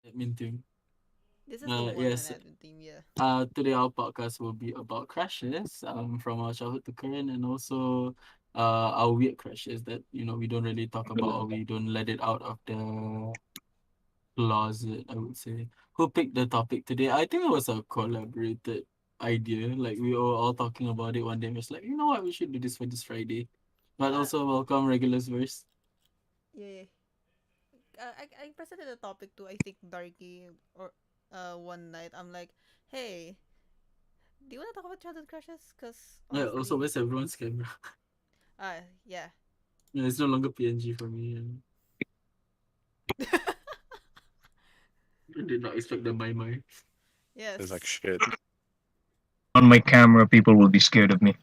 admin team. This is the one man Yes. admin team. Yeah. Today our podcast will be about crushes, from our childhood to current, and also our weird crushes that we don't really talk about, or we don't let it out of the closet, I would say. Who picked the topic today? I think it was a collaborated idea. Like we were all talking about it one day. And was like, you know what, we should do this for this Friday. But Uh, also welcome regulars first. yeah. I presented a topic to I think Darky or one night. I'm like, hey, do you want to talk about childhood crushes? Cause Yeah. Also, honestly, where's everyone's camera? yeah. Yeah, it's no longer PNG for me. And I did not expect the my. It's like Yes. shit. On my camera, people will be scared of me.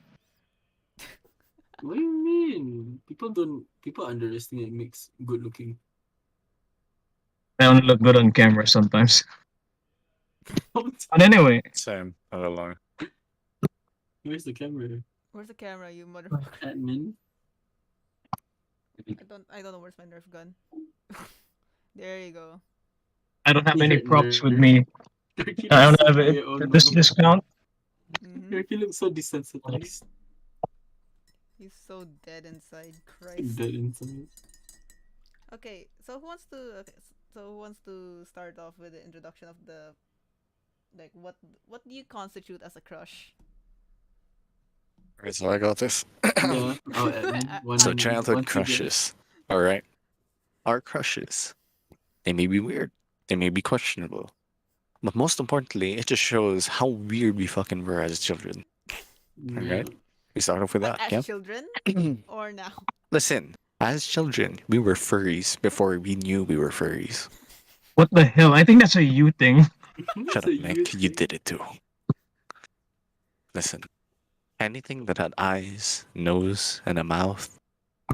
What do you mean? People underestimate makes good looking. I only look good on camera sometimes. But anyway, Same. Not alone. Where's the camera? Where's the camera, you motherfucker? Admin. I don't know where's my Nerf gun. There you go. I don't have You any heard props with nerd. me. Darky I looks don't so have it. quiet. Oh Does no. this count? Mm-hmm. Darky looks so desensitized. He's so dead inside. Christ. Dead inside. Okay, so who wants to start off with the introduction of the like what do you constitute as a crush? Alright, so I got this. Yeah. Oh, admin. So Admin. childhood Once again. crushes. Alright. Our crushes. They may be weird. They may be questionable. But most importantly, it just shows how weird we fucking were as children. Yeah. Alright? We start off with that, As yeah? children or now? Listen, as children, we were furries before we knew we were furries. What the hell? I think that's a you thing. Shut So up, Nick. You did it too. Listen, anything that had eyes, nose, and a mouth,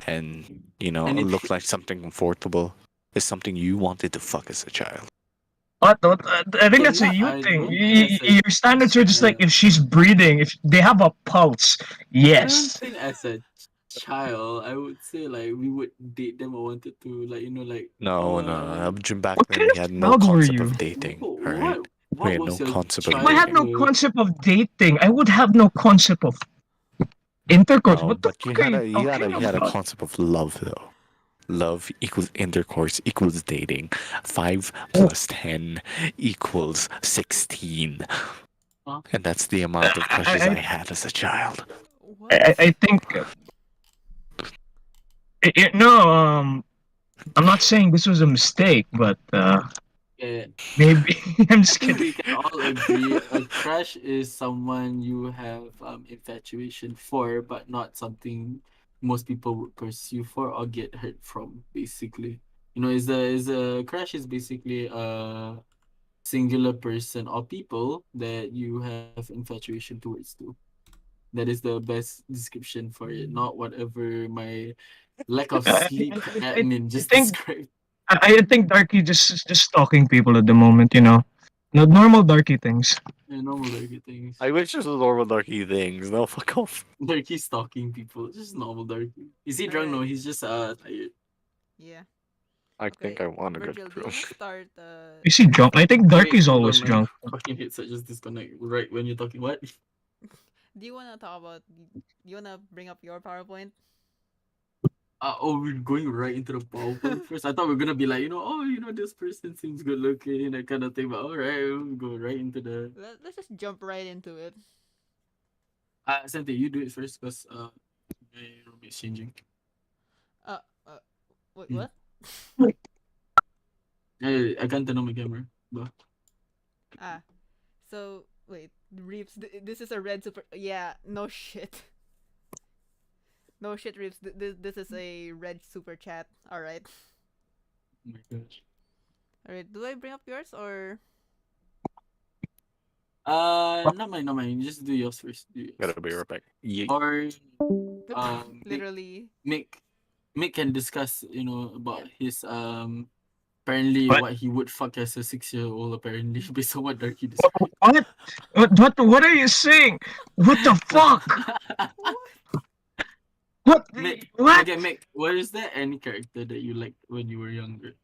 and, Anything. looked like something comfortable is something you wanted to fuck as a child. What? I think that's a Not, you I thing. don't think as a Your standards are just like if she's breathing, if they have a pulse. I don't Yes. think as a child I would say like we would date them or wanted to like No. Back What then, kind we had of no child were concept you? of dating, alright? We what had no was your concept of If I had no dating. childhood? concept of dating, I would have no concept of intercourse. No, What the but fuck are you you talking had a about? concept of love, though. Love equals intercourse equals dating. 5 plus 10 equals 16. Huh? And that's the amount of crushes I I, had as a child. What? I think no. I'm not saying this was a mistake, but Yeah, maybe I'm I just think kidding. we can all agree a crush is someone you have infatuation for, but not something most people would pursue for or get hurt from. Basically, is a crush is basically a singular person or people that you have infatuation towards to. That is the best description for it, not whatever my lack of sleep admin I just think described. I think Darky just stalking people at the moment. No normal Darky things. Yeah, normal Darky things. I wish this was normal darky things. No, fuck off. Darky stalking people. Just normal Darky. Is he drunk? No, Alright. he's just tired. Yeah. I Okay. think I want a good Virgil, do you girl. wanna start Is he drunk? I think Wait, Darky's hold always on, my drunk. fucking headset just disconnect right when you're talking. What? do you wanna talk about do you wanna bring up your PowerPoint? We're going right into the PowerPoint first. I thought we are gonna be like, this person seems good looking, that kind of thing. But all right, we'll go right into the. Let's just jump right into it. Senti, you do it first, cause my room is changing. Uh, uh wait, Hmm. what? I can't turn on my camera. But Ah, so wait, Reeps, this is a red super. Yeah, no shit. No shit, Reeps. This is a red super chat. All right, oh my gosh. all right. Do I bring up yours or? Not mine. Just do yours first. Do yours Gotta be first. right back. Yeah. Or um, Mick, Literally. Mick, Mick can discuss, about his apparently What? what he would fuck as a 6-year-old apparently based on what Darky described. What? What are you saying? What the fuck? What? Mick, What? okay, Mick, was there any character that you liked when you were younger?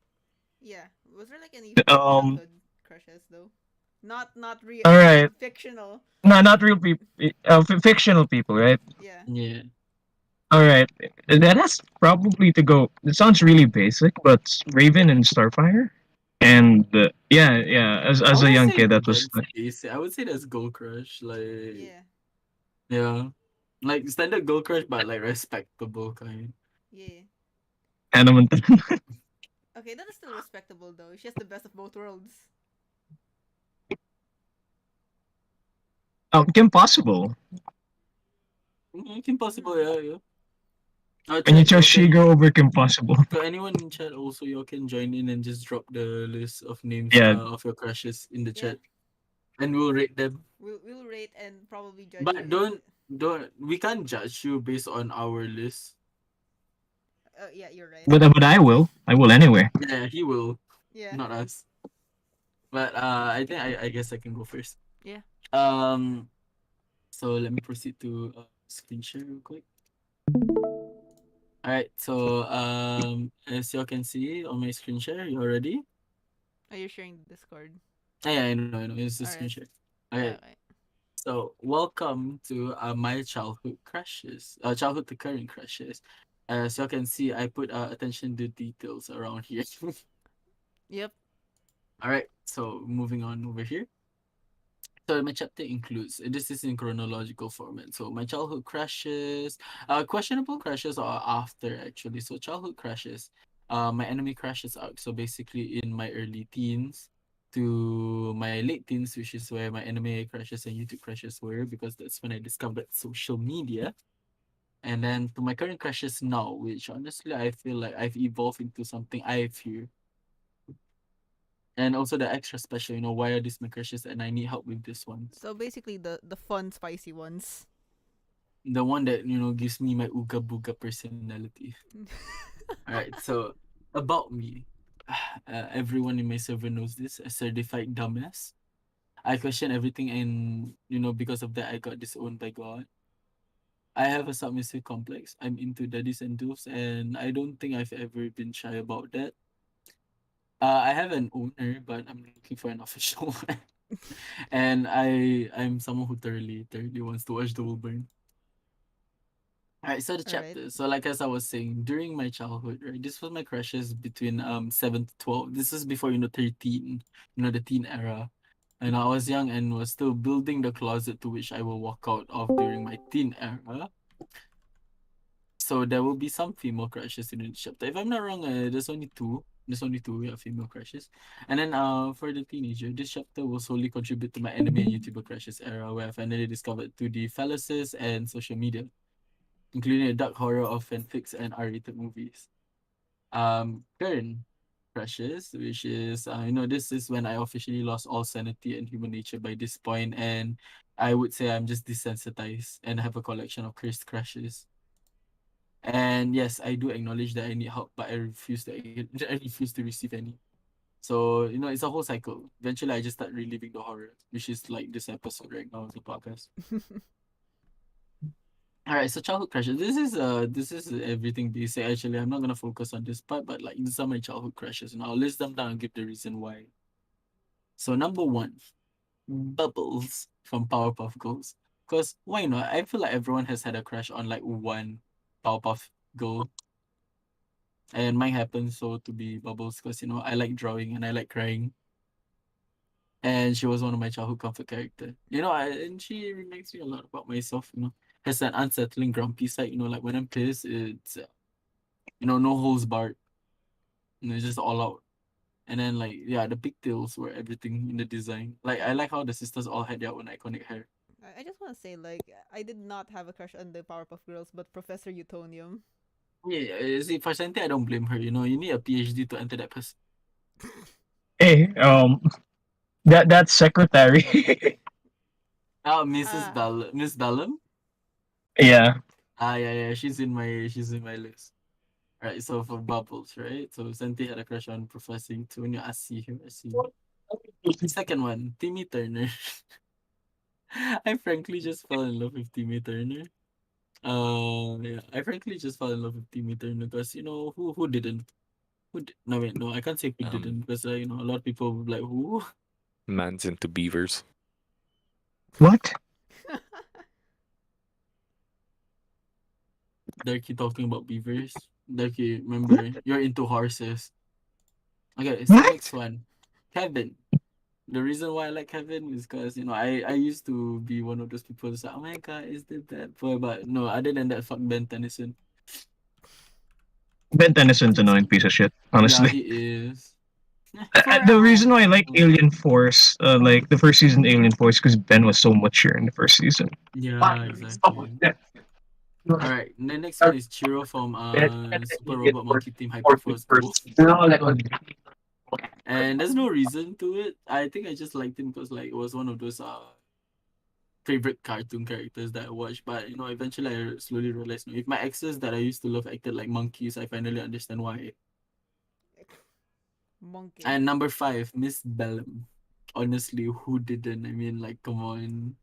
Yeah. Was there like any Um. childhood crushes though? Not real, All right. fictional. No, not real people. Fictional people, right? Yeah. Yeah. All right. That has probably to go. It sounds really basic, but Raven and Starfire. And yeah, yeah. I As a wouldn't young say kid, that was that's basic. I would say that's Gold Crush. Like, Yeah. yeah. Like standard Gold Crush, but like respectable kind. Yeah. Animal. Okay, that is still respectable though. She has the best of both worlds. Kim Possible. Kim Possible, Hmm. yeah, yeah. And you Chat, chose y'all Shigo can. over Kim Possible. To anyone in chat, also, y'all can join in and just drop the list of names Yeah. of your crushes in the Yeah. chat, and we'll rate them. We'll rate and probably judge you But if. don't we can't judge you based on our list. Yeah, you're right. But I will. I will anyway. Yeah, he will, Yeah. not us. But I think I guess I can go first. Yeah. Um, so let me proceed to screen share real quick. All right, so as y'all can see on my screen share, you already? Are you sharing the Discord? Yeah, I know, it's a All screen right. share. Okay, Okay. so welcome to my childhood crushes, childhood to current crushes. As y'all can see, I put attention to details around here. Yep. All right, so moving on over here. So my chapter includes this is in chronological format. So my childhood crushes, questionable crushes are after actually. So childhood crushes, my anime crushes arc. So basically in my early teens to my late teens, which is where my anime crushes and YouTube crushes were, because that's when I discovered social media. And then to my current crushes now, which honestly I feel like I've evolved into something I fear. And also the extra special, why are these my crushes and I need help with this one. So basically the fun spicy ones. The one that gives me my ooga booga personality. All right, so about me, everyone in my server knows this. A certified dumbass. I question everything, and because of that, I got disowned by God. I have a submissive complex. I'm into daddies and doofs, and I don't think I've ever been shy about that. I have an owner, but I'm looking for an official one. And I'm someone who thoroughly wants to watch the world burn. Alright, so the All right. chapter. So like as I was saying, during my childhood, right, this was my crushes between 7 to 12. This is before 13, the teen era. And I was young and was still building the closet to which I will walk out of during my teen era. So there will be some female crushes in the chapter. If I'm not wrong, there's only two. There's only two, yeah, female crushes. And then for the teenager, this chapter will solely contribute to my anime and YouTuber crushes era, where I finally discovered 2D phalluses and social media, including the dark horror of fanfics and R-rated movies. Current crushes, which is this is when I officially lost all sanity and human nature by this point, and I would say I'm just desensitized and have a collection of cursed crushes. And yes, I do acknowledge that I need help, but I refuse to I refuse to receive any. So it's a whole cycle. Eventually, I just start reliving the horror, which is like this episode right now of the podcast. All right, so childhood crushes. This is everything basic. Actually, I'm not gonna focus on this part, but like these are my childhood crushes, and I'll list them down and give the reason why. So number one, Bubbles from Powerpuff Girls. Cause why not? I feel like everyone has had a crush on like one Powerpuff Girl, and mine happens so to be Bubbles, cause I like drawing and I like crying, and she was one of my childhood comfort character. And she reminds me a lot about myself. Has an unsettling grumpy side. Like when I'm pissed, it's no holds barred. It's just all out. And then like yeah, the pigtails were everything in the design. Like I like how the sisters all had their own iconic hair. I just want to say like I did not have a crush on the Powerpuff Girls, but Professor Utonium. Yeah, see for Senti, I don't blame her. You need a PhD to enter that person. Hey, that secretary. Mrs. Uh Bell, Miss Bellum. Yeah. Yeah, she's in my list. Right, so for Bubbles, right? So Senti had a crush on Professor Tunya. I see him. I see him. Second one, Timmy Turner. I frankly just fell in love with Timmy Turner. Yeah, I frankly just fell in love with Timmy Turner because who didn't? No, wait, no, I can't say who didn't because a lot of people were like, who? Man's into beavers. What? Darky talking about beavers. Darky, remember, you're into horses. Okay, so next What? one, Kevin. The reason why I like Kevin is because I used to be one of those people who's like, oh my god, is the bad boy? But no, other than that, fuck Ben Tennyson. Ben Tennyson's an annoying piece of shit, Yeah, honestly. he is. For The reason why I like mm, Alien Force, like the first season Alien Force, because Ben was so mature in the first season. yeah, exactly. All right, the next one is Chiro from Super Robot Monkey Team Hyperforce Go. And there's no reason to it. I think I just liked him because like it was one of those favorite cartoon characters that I watched. But eventually I slowly realized, if my exes that I used to love acted like monkeys, I finally understand why. Monkey. And number 5, Miss Bellum. Honestly, who didn't? I mean, like, come on.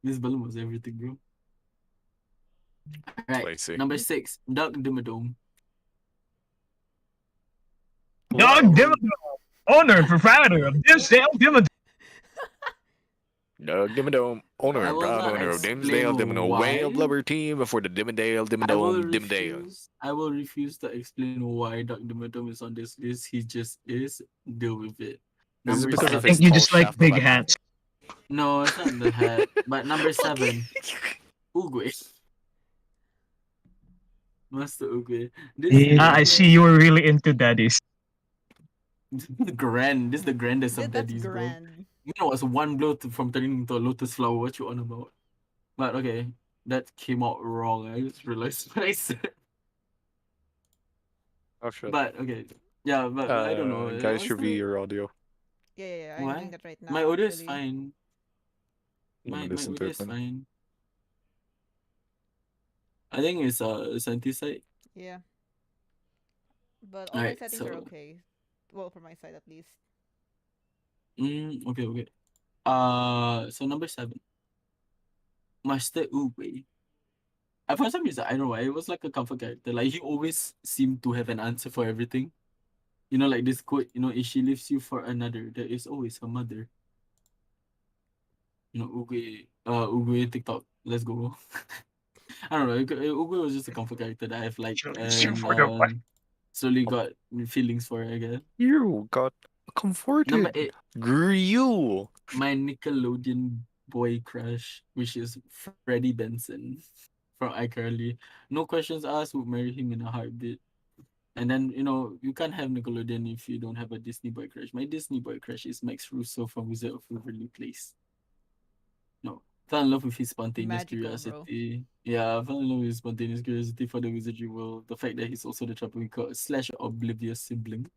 Miss Bellum was everything, bro. Alright, Spicy. number 6, Doug Dimmadome. Doug Whoa. Dimmadome, owner and proprietor of Dimsdale Dimmadome. Doug Dimmadome, owner I and will proud not owner of explain Dimsdale Dimmadome, way of why. blubber team for the Dimmadale I will Dimmadome Dimmadale. refuse. I will refuse to explain why Doug Dimmadome is on this list. He just is. Deal with it. Is it Number because I of his think 7. you tall just like shaft of big an hats. No, it's not the hat. But number 7, Uguay. Master Uguay. I see you were really into daddies. This is the grandest of That's daddies, bro. grand. Was one blow from turning into a lotus flower. What you on about? But okay, that came out wrong. I just realized what I said. Oh shit. But okay, yeah, but I don't know. Guys, review Honestly, your audio. Yeah, I'm doing why? that right My now. audio is Actually, fine. Let me My listen to audio it is then. fine. I think it's Senti side. yeah, but all my Alright, settings are so okay. Well, for my side at least. okay. So number 7, Master Ube. For some reason, I don't know why, it was like a comfort character. Like he always seemed to have an answer for everything. Like this quote, if she leaves you for another, there is always a mother. Uguay TikTok. Let's go. I don't know. Uguay was just a comfort character that I've liked and slowly got feelings for, I guess. You got Number comforted. 8, Grew. my Nickelodeon boy crush, which is Freddie Benson from iCarly. No questions asked, would marry him in a heartbeat. And then, you can't have Nickelodeon if you don't have a Disney boy crush. My Disney boy crush is Max Russo from Wizard of Waverly Place. No, fell in love with his spontaneous Magical, bro. curiosity. Yeah, I fell in love with his spontaneous curiosity for the wizardry world. The fact that he's also the troublemaker slash oblivious sibling.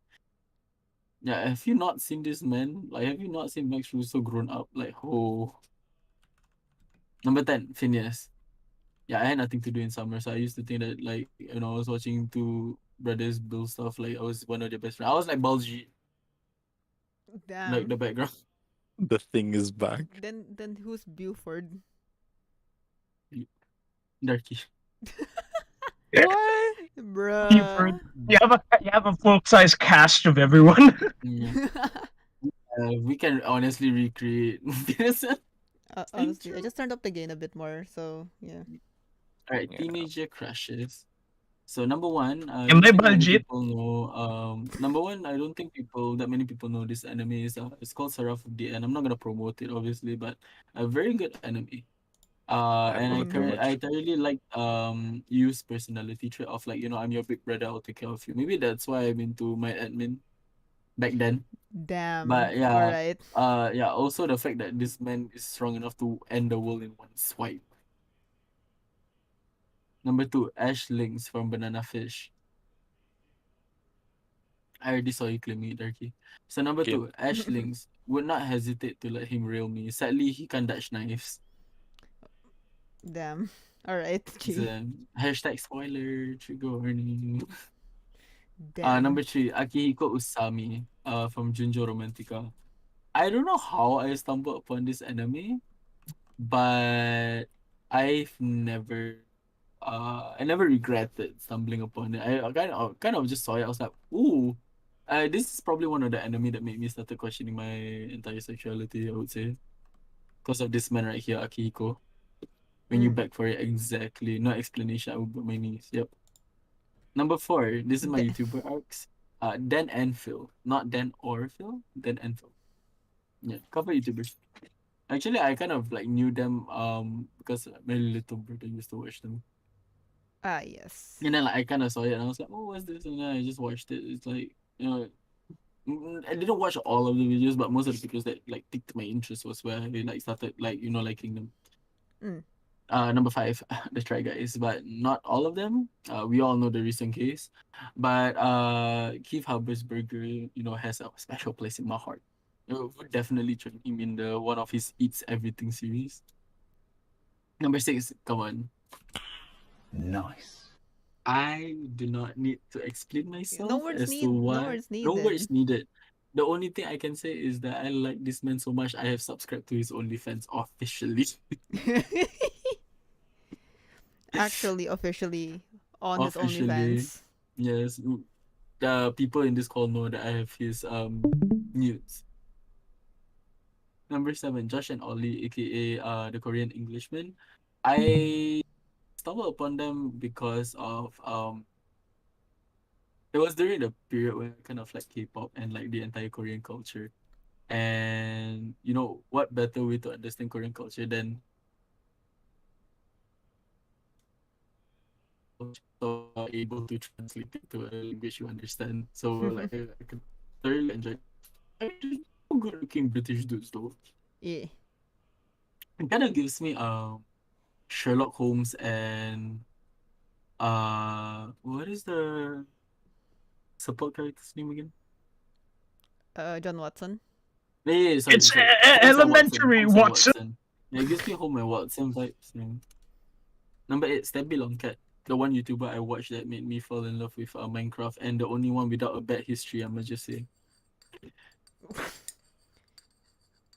Yeah, have you not seen this man? Like, have you not seen Max Russo grown up? Like, oh. Number 10, Phineas. Yeah, I had nothing to do in summer, so I used to think that, like, I was watching two brothers build stuff. Like, I was one of their best friends. I was like Balji, like Damn. the background. The thing is back. Then who's Buford? Darky. What? Bruh. You have a full size cast of everyone. Yeah. We can honestly recreate this. Honestly, I just turned up the gain a bit more, so yeah. Alright, Yeah. teenager crushes. So number 1, I Am don't I think many budget? people know. Number 1, I don't think that many people know this anime is. It's called Seraph of the End. I'm not gonna promote it, obviously, but a very good anime. I And haven't I looked too Mm-hmm. I much. thoroughly like Yu's personality trait of like I'm your big brother. I'll take care of you. Maybe that's why I'm into my admin back then. Damn. But yeah, Alright. yeah. Also the fact that this man is strong enough to end the world in one swipe. Number 2, Ash Lynx from Banana Fish. I already saw you claim it, Darky. So number Yep. 2, Ash Lynx would not hesitate to let him rail me. Sadly, he can't dodge knives. Damn. Alright, It's G. a hashtag spoiler, trigger warning. Damn. Number 3, Akihiko Usami from Junjo Romantica. I don't know how I stumbled upon this anime, but I've never I never regretted stumbling upon it. I kind of just saw it. I was like, ooh, this is probably one of the anime that made me started questioning my entire sexuality. I would say because of this man right here, Akihiko. When you Mm. beg for it, exactly. No explanation. I would put my knees. Yep. Number 4. This is my De- YouTuber arcs. Dan and Phil, not Dan or Phil. Dan and Phil. Yeah, couple YouTubers. Actually, I kind of like knew them because my little brother used to watch them. yes. And then like I kind of saw it and I was like, oh, what's this? And then I just watched it. It's like, I didn't watch all of the videos, but most of the videos that like piqued my interest was where they like started like liking them. Mm. Number 5, the Try Guys, but not all of them. We all know the recent case, but Keith Harbour's Burger, has a special place in my heart. Would definitely join him in the one of his Eats Everything series. Number 6, come on. Nice. I do not need to explain No myself words as to need. No why. words No needed. words needed. The only thing I can say is that I like this man so much. I have subscribed to his OnlyFans officially. Actually, officially on his Officially, OnlyFans. yes. The people in this call know that I have his nudes. Number 7, Josh and Ollie, aka the Korean Englishman. I stumbled upon them because of it was during the period when I kind of like K-pop and like the entire Korean culture. And what better way to understand Korean culture than so able to translate it to a language you understand. So like I could thoroughly enjoy. I mean, good looking British dudes though. Yeah. It kind of gives me Sherlock Holmes and what is the support character's name again? John Watson. Yeah, sorry, It's sorry. Holmes and Watson. elementary, Holmes and Watson. Watson. Yeah, it gives me Holmes and Watson vibes. Yeah. Number 8, Stabby Longcat. The one YouTuber I watched that made me fall in love with Minecraft, and the only one without a bad history, I'ma just say.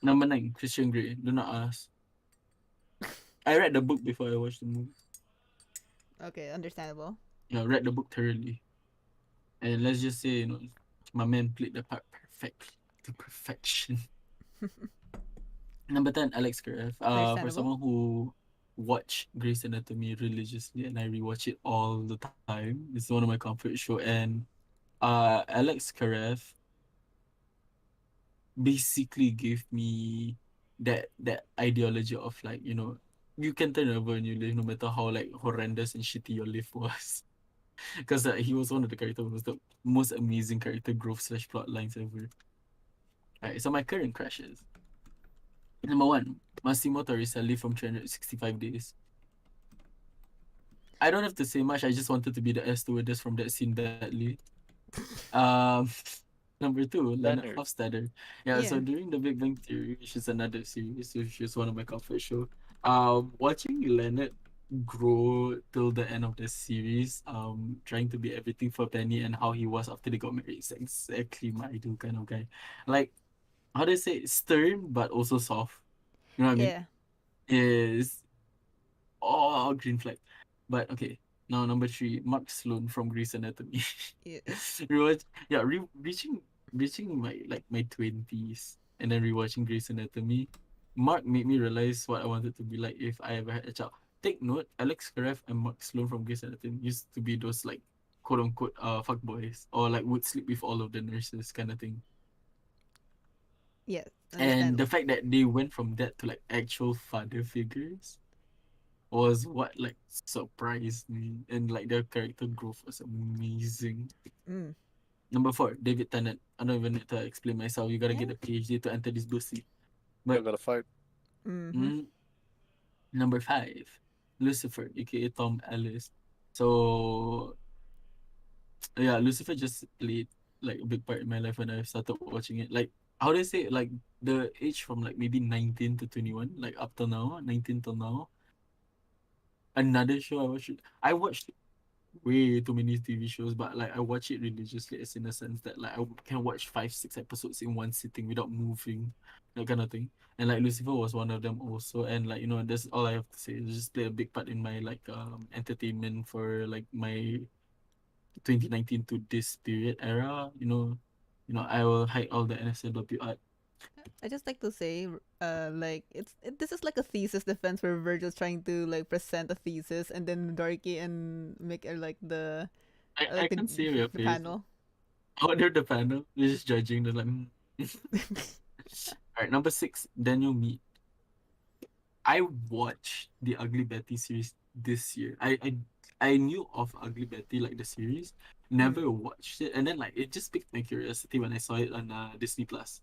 Number 9, Christian Grey. Do not ask. I read the book before I watched the movie. Okay, understandable. Yeah, read the book thoroughly. And let's just say, my man played the part perfectly to perfection. Number 10, Alex Karev. For Understandable. someone who watch Grey's Anatomy religiously and I rewatch it all the time. It's one of my comfort show. And Alex Karev basically gave me that ideology of like, you can turn over a new leaf no matter how like horrendous and shitty your life was. Because he was one of the characters who was the most amazing character growth / plot lines ever. Alright, so my current crushes. Number 1, Massimo Torricelli from 365 Days. I don't have to say much. I just wanted to be the air stewardess from that scene badly. Um, Number 2, Leonard Leonard. Hofstadter. Yeah, so Yeah. during the Big Bang Theory, which is another series, which is one of my comfort show. Watching Leonard grow till the end of the series, trying to be everything for Penny and how he was after they got married is exactly my ideal kind of guy. Like, how do I say, stern but also soft. You know what I mean? Yeah. Is green flag. But okay, now number 3, Mark Sloan from Grey's Anatomy. Yeah. Reaching my 20s and then rewatching Grey's Anatomy. Mark made me realize what I wanted to be like if I ever had a child. Take note, Alex Karev and Mark Sloan from Grey's Anatomy used to be those like quote unquote fuck boys or like would sleep with all of the nurses kind of thing. Yes. And the Understandable. fact that they went from that to like actual father figures was what like surprised me, and like their character growth was amazing. Mm. Number 4, David Tennant. I don't even need to explain myself. You gotta Yeah. get a PhD to enter this pussy. Still But gotta fight. Mm-hmm. mm, number 5, Lucifer, aka Tom Ellis. So yeah, Lucifer just played like a big part in my life when I started watching it. Like how do I say it? Like the age from like maybe 19 to 21, like up till now, 19 till now. Another show I watched way too many TV shows, but like I watch it religiously, as in the sense that like I can watch 5, 6 episodes in one sitting without moving, that kind of thing. And like Lucifer was one of them also. And like, you know, that's all I have to say. It just play a big part in my like entertainment for like my 2019 to this period era. I will hide all the NSFW art. I just like to say, like this is like a thesis defense where Virgil's trying to like present a thesis, and then Darky and Mick are like the I like can't see your the face. panel. Under the panel, they're just judging. They're like, All right, number 6, Daniel Meat. I watched the Ugly Betty series this year. I knew of Ugly Betty, like the series, never watched it, and then like it just piqued my curiosity when I saw it on Disney Plus.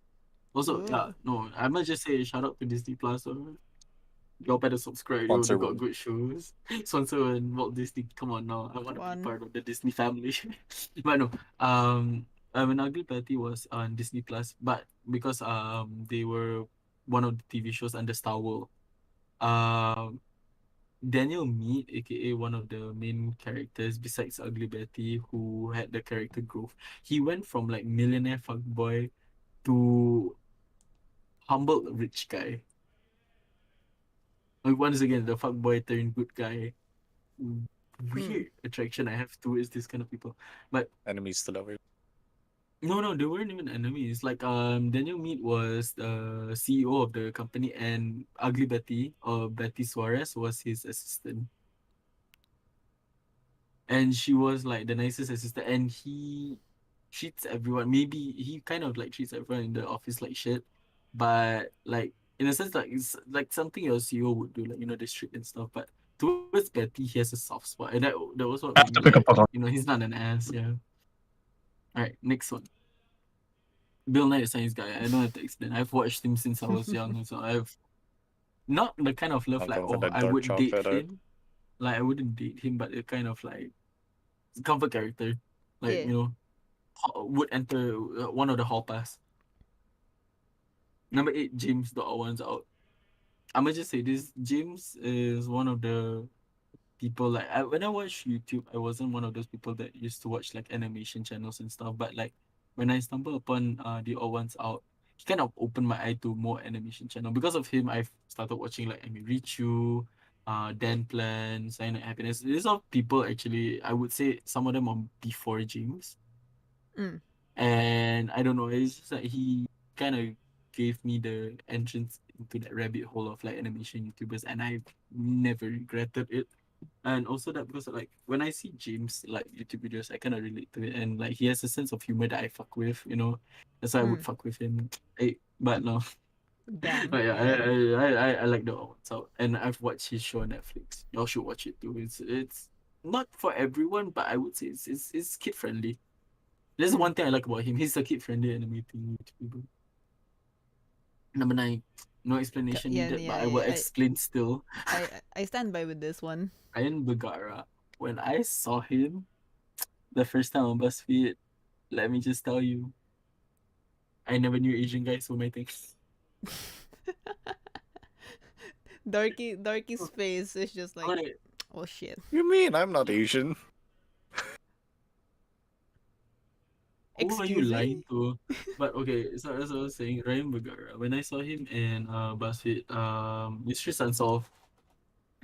Also, yeah, Ooh, no, I must just say shout out to Disney Plus. Or y'all better subscribe. Yo, they Sponsor got one. good shows. Sponsor and Walt Disney. Come on now, I want come to be on. part of the Disney family. But no, when Ugly Betty was on Disney Plus, but because they were one of the TV shows under Star Wars. Um, Daniel Mead, aka one of the main characters besides Ugly Betty, who had the character growth, he went from like millionaire fuckboy to humble rich guy. Like once again, the fuckboy turned good guy. Hmm. Weird attraction I have towards this kind of people. But Enemies to lovers. no, they weren't even enemies. Like Daniel Mead was the CEO of the company, and Ugly Betty or Betty Suarez was his assistant. And she was like the nicest assistant, and he treats everyone, maybe he kind of like treats everyone in the office like shit, but like in a sense, like it's like something your CEO would do, like, the strict and stuff. But towards Betty, he has a soft spot, and that was what I made have me to pick like, up a he's not an ass. Yeah. All right, next one. Bill Nye the Science Guy. I don't have to explain. I've watched him since I was young, so I've not the kind of love like, Uncle for oh, the I dark would date chocolate art. him. Like I wouldn't date him, but a kind of like comfort character. Like, Yeah. would enter one of the hall pass. Number 8, James the one's out. I'm gonna just say this: James is one of the people, like when I watch YouTube, I wasn't one of those people that used to watch like animation channels and stuff. But like when I stumbled upon the all ones out, he kind of opened my eye to more animation channel. Because of him, I've started watching like Amy Richu, Dan Plan, Sign of Happiness. These are people actually. I would say some of them are before James. Mm. And I don't know, it's just like he kind of gave me the entrance into that rabbit hole of like animation YouTubers, and I've never regretted it. And also that because like when I see James like YouTube videos, I kind of relate to it, and like he has a sense of humor that I fuck with. That's why I would Mm. fuck with him. But no, Damn. but yeah, All right. I like the old so, and I've watched his show on Netflix. Y'all should watch it too. It's not for everyone, but I would say it's kid friendly. That's Mm. one thing I like about him. He's a kid-friendly animating YouTuber. Number 9, no explanation Yeah. needed, but Yeah. I will Yeah. explain still. I stand by with this one. Ryan Bergara. When I saw him the first time on BuzzFeed, let me just tell you, I never knew Asian guys were my thing. Darky's face is just like, Like, oh shit. You mean I'm not Asian? who are you Excuse lying me. to? But okay, so as I was saying, Ryan Bergara. When I saw him in BuzzFeed, Mysteries Unsolved.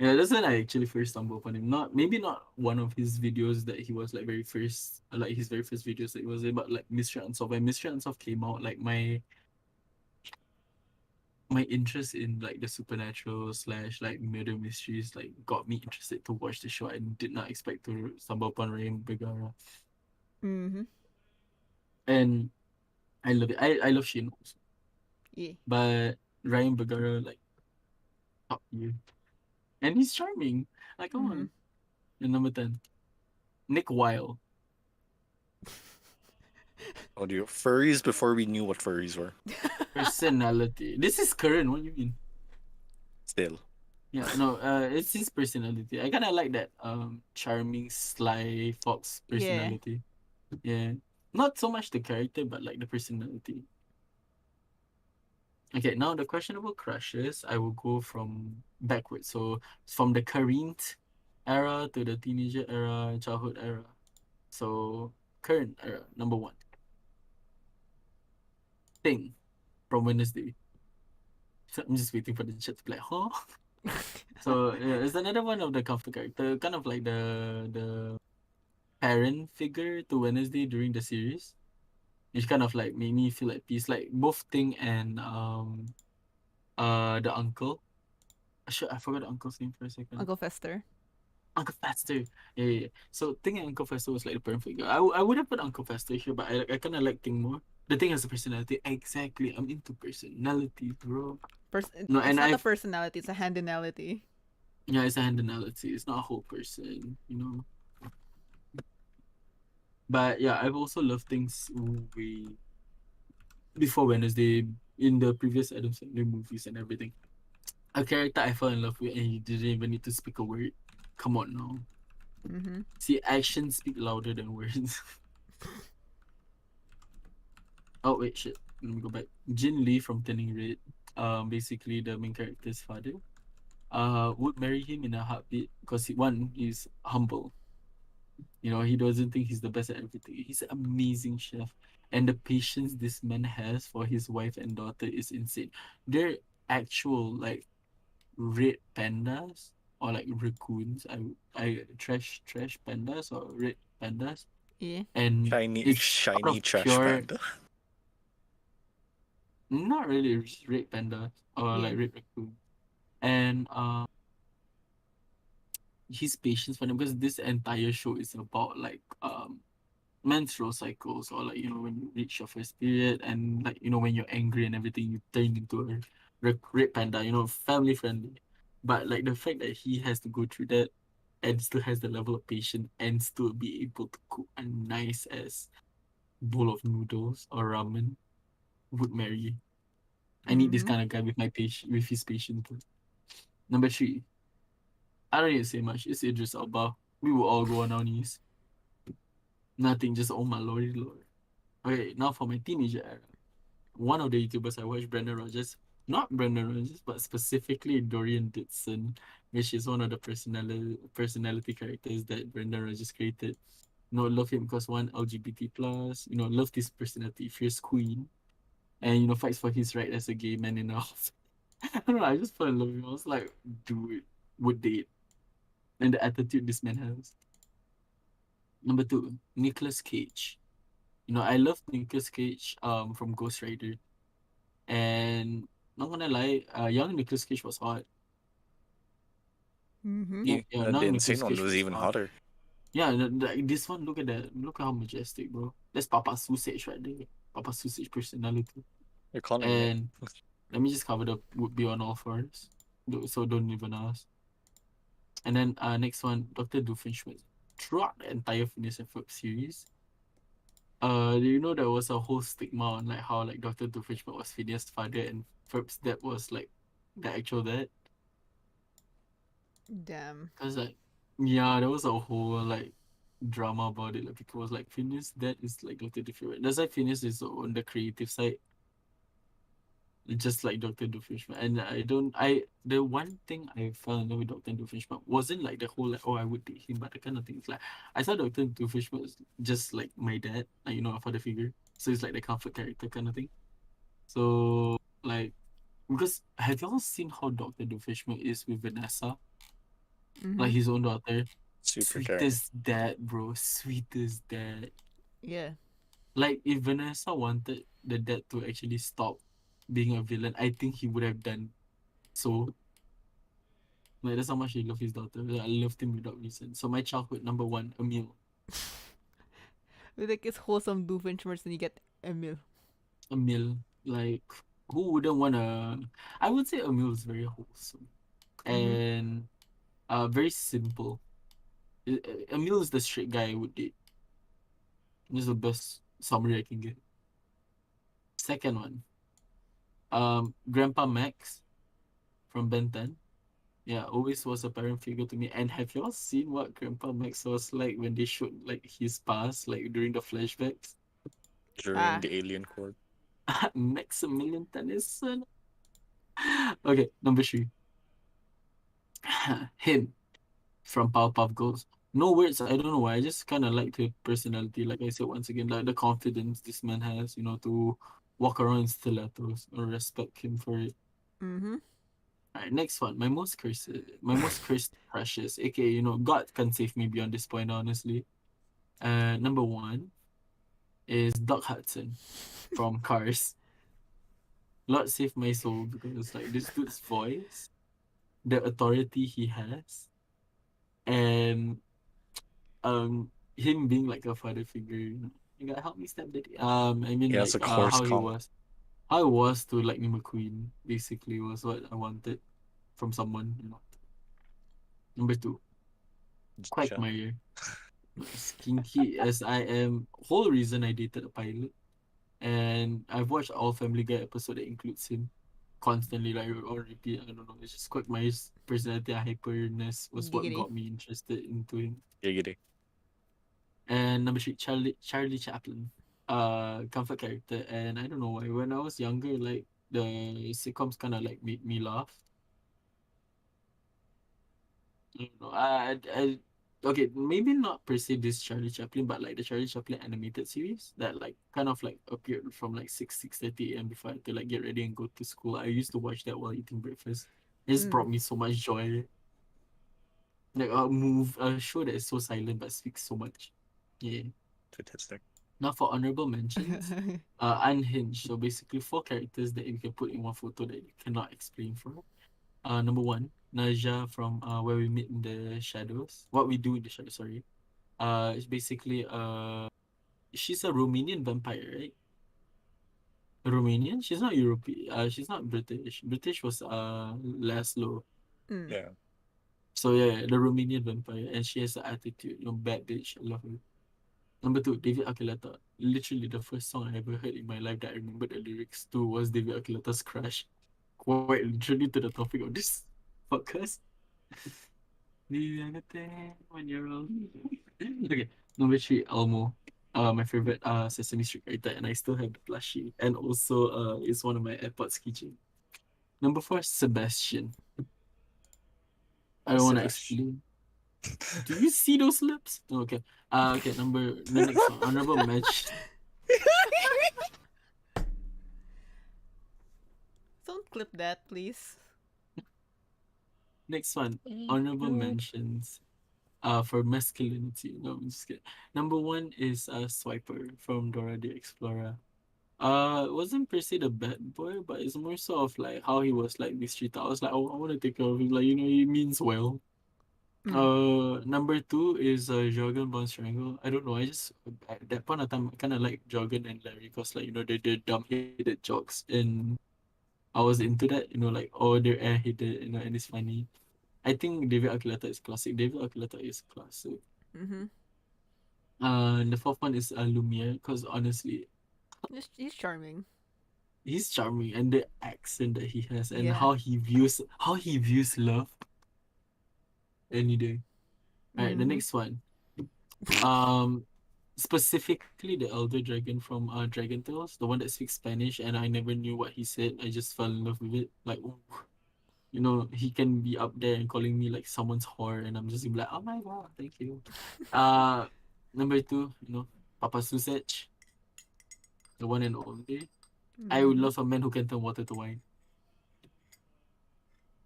Yeah, that's when I actually first stumbled upon him. Maybe not one of his videos that he was like very first, like his very first videos that he was in, but like Mystery Unsolved. When Mystery Unsolved came out, like my interest in like the supernatural slash like murder mysteries like got me interested to watch the show. I did not expect to stumble upon Ryan Bergara, Mm-hmm. and I love it. I love Shane also, Yeah. but Ryan Bergara like top tier, and he's charming. Like come Mm-hmm. on. And number 10, Nick Weil. Oh, do you furries before we knew what furries were? Personality. This is current. What do you mean? Still. Yeah, no, it's his personality. I kind of like that charming sly fox Yeah. personality. Yeah. Not so much the character, but like the personality. Okay, now the questionable crushes, I will go from backwards. So from the current era to the teenager era, childhood era. So current era, number one. Thing from Wednesday. So I'm just waiting for the chat to be like, huh? So yeah, it's another one of the comfort character, kind of like the parent figure to Wednesday during the series. Which kind of like made me feel at peace. Like both Ting and the uncle. Shit, I forgot the uncle's name for a second. Uncle Fester. Uncle Fester. Yeah. So Ting and Uncle Fester was like the parent figure. I would have put Uncle Fester here, but I kinda like Ting more. The Ting has a personality. Exactly. I'm into personality, bro. No, It's and not a I've personality, it's a handinality. yeah, it's a handinality. It's not a whole person, you know. But yeah, I've also loved things way before Wednesday in the previous Adam Sandler movies and everything. A character I fell in love with and he didn't even need to speak a word. Come on now. Mm-hmm. See, actions speak louder than words. Oh wait, shit. Let me go back. Jin Lee from Turning Red, basically the main character's father, would marry him in a heartbeat because one, he's humble. You know, he doesn't think he's the best at everything. He's an amazing chef. And the patience this man has for his wife and daughter is insane. They're actual like red pandas or like raccoons. I trash pandas or red pandas. Yeah. And Shiny, it's out shiny of trash pure panda. not really just red pandas or Yeah. like red raccoon. And his patience for them because this entire show is about like menstrual cycles or like when you reach your first period and like when you're angry and everything you turn into a red panda, family friendly, but like the fact that he has to go through that and still has the level of patience and still be able to cook a nice as bowl of noodles or ramen would marry. I need this Mm-hmm. kind of guy with my patience, with his patience. Number three, I don't need to say much, it's Idris Elba. We will all go on our knees. Nothing, just oh my lordy lord. Okay, now for my teenager era. One of the YouTubers I watched, Brendan Rogers, not Brendan Rogers, but specifically Dorian Ditson, which is one of the personality characters that Brendan Rogers created. Love him because one LGBT plus, loved his personality, fierce queen, and fights for his right as a gay man in a house. I don't know, I just fell in love with him. I was like, dude, would date. And the attitude this man has. Number two, Nicolas Cage. I love Nicolas Cage from Ghost Rider. And not gonna lie, young Nicolas Cage was hot. Mm-hmm. Yeah, Yeah, the young insane Nicolas one Cage was was even hot. hotter. Yeah, this one, look at that. Look at how majestic, bro. That's Papa Sausage right there. Papa Sausage personality. You're calling him it. And let me just cover the would be on all fours. So don't even ask. And then next one, Dr. Doofenshmirtz. Throughout the entire Phineas and Ferb series, do you know there was a whole stigma on like how like Dr. Doofenshmirtz was Phineas' father and Ferb's dad was like the actual dad? Damn. Cause like yeah, there was a whole like drama about it. Like people was like Phineas' dad is like Dr. Doofenshmirtz. That's why Phineas is on the creative side, just like Dr. Doofenshmirtz. And I the one thing I fell in love with Dr. Doofenshmirtz wasn't like the whole like I would date him, but the kind of things like I saw Dr. Doofenshmirtz was just like my dad, like a father figure. So it's like the comfort character kind of thing. So like because have y'all seen how Dr. Doofenshmirtz is with Vanessa, Mm-hmm. like his own daughter? Super Sweet caring. as that, bro. Sweet as that. Yeah. Like if Vanessa wanted the dad to actually stop being a villain, I think he would have done so. Like that's how much he loved his daughter. Like, I loved him without reason. So my childhood number one, Emil. With like it's wholesome Doofenshmirtz and you get Emil. Emil. Like who wouldn't wanna I would say Emil is very wholesome. Mm-hmm. And very simple. Emil is the straight guy I would date. This is the best summary I can get. Second one. Grandpa Max from Ben 10. Yeah, always was a parent figure to me. And have y'all seen what Grandpa Max was like when they showed like his past, like during the flashbacks? During Ah. the alien court. Maximilian Tennyson. Okay, number three. Him. from Powerpuff Girls. No words. I don't know why. I just kind of like the personality. Like I said once again, like the confidence this man has. To walk around in stilettos. I respect him for it. Mm-hmm. Alright, next one. My most cursed crushes, aka God can save me beyond this point. Honestly, number one is Doc Hudson from Cars. Lord save my soul because like this dude's voice, the authority he has, and him being like a father figure. You gotta help me, stepdaddy. I He mean has like a coarse how he call. was, how it was to like me McQueen. Basically, was what I wanted from someone. Number two, Sure. Quagmire. As kinky as I am, whole reason I dated a pilot, and I've watched all Family Guy episode that includes him constantly, like on repeat. I don't know. It's just Quagmire's personality and hyperness was what Giggity. got me interested into him. Giggity. And number three, Charlie Chaplin, comfort character, and I don't know why. When I was younger, like the sitcoms kind of like made me laugh. I don't know. Okay, maybe not per se this Charlie Chaplin, but like the Charlie Chaplin animated series that like kind of like appeared from like 6:30 a.m. before I had to like get ready and go to school. I used to watch that while eating breakfast. It just Mm. brought me so much joy. Like a show that is so silent but speaks so much. Yeah. Fantastic. Now for honorable mentions, unhinged. So basically four characters that you can put in one photo that you cannot explain for. Number one, Naja from Where We Meet in the Shadows. What We Do in the Shadows. Sorry. It's basically she's a Romanian vampire, right? Romanian? She's not European. She's not British. British was Laszlo. Mm. Yeah. So yeah, the Romanian vampire, and she has an attitude. Bad bitch. I love her. Number two, David Archuleta. Literally the first song I ever heard in my life that I remember the lyrics to was David Archuleta's Crush. Quite literally to the topic of this podcast. Do you understand when you're wrong? Okay, number three, Elmo. My favorite Sesame Street character, and I still have the plushie. And also, it's one of my AirPods keychain. Number four, Sebastian. I don't want to Sebastian. explain. Do you see those lips? Oh, okay. Okay. The next one, honorable mention. Don't clip that, please. Next one, honorable mentions. For masculinity. No, I'm just kidding. Number one is Swiper from Dora the Explorer. It wasn't per se the bad boy, but it's more so of like how he was like mistreated. I was like, oh, I want to take care of him. Like, he means well. Mm. Number two is Jorgen Von Strangle. I don't know. I just at that point of time I kind of like Jorgen and Larry because like they dumb headed jokes, and I was into that. Like, oh, they're airheaded. And it's funny. I think David Archuleta is classic. David Archuleta is classic. Mm-hmm. And the fourth one is Lumiere because honestly, He's charming. he's charming, and the accent that he has and Yeah. how he views love any day. All right, the Mm-hmm. next one. Um, Specifically the elder dragon from Dragon Tales, the one that speaks Spanish, and I never knew what he said. I just fell in love with it. Like, ooh, he can be up there and calling me like someone's whore, and I'm just gonna be like, oh my god, thank you. Uh, Number two, Papa Susech, the one and only. I would Mm-hmm. love a man who can turn water to wine.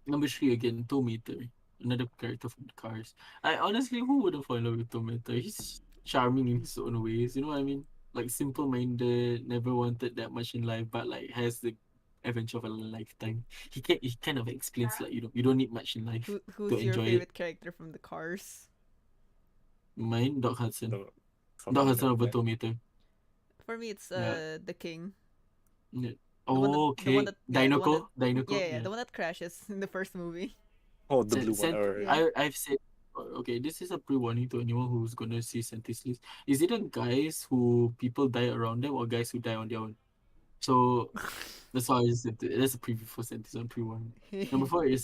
Number three again, Tomater, another character from the Cars. I honestly, who wouldn't fall in love with Tomater? He's charming in his own ways. You know what I mean? Like simple-minded, never wanted that much in life, but like has the adventure of a lifetime. He kind of explains like you don't need much in life to Who's your enjoy it. favorite character from the Cars? Mine, Doc Hudson. The Doc fucking Hudson milk over man. Tomater. For me, it's Yeah. the King. Yeah. The one that Oh, the one okay. that yeah the one that Dinoco. yeah Yeah. the one that crashes in the first movie. Oh, the blue one. Or Yeah. I've said okay, this is a pre-warning to anyone who's gonna see Senti's list. Is it a guys who people die around them or guys who die on their own? So that's why I just said that's a preview for Senti's on pre-warning. Number four is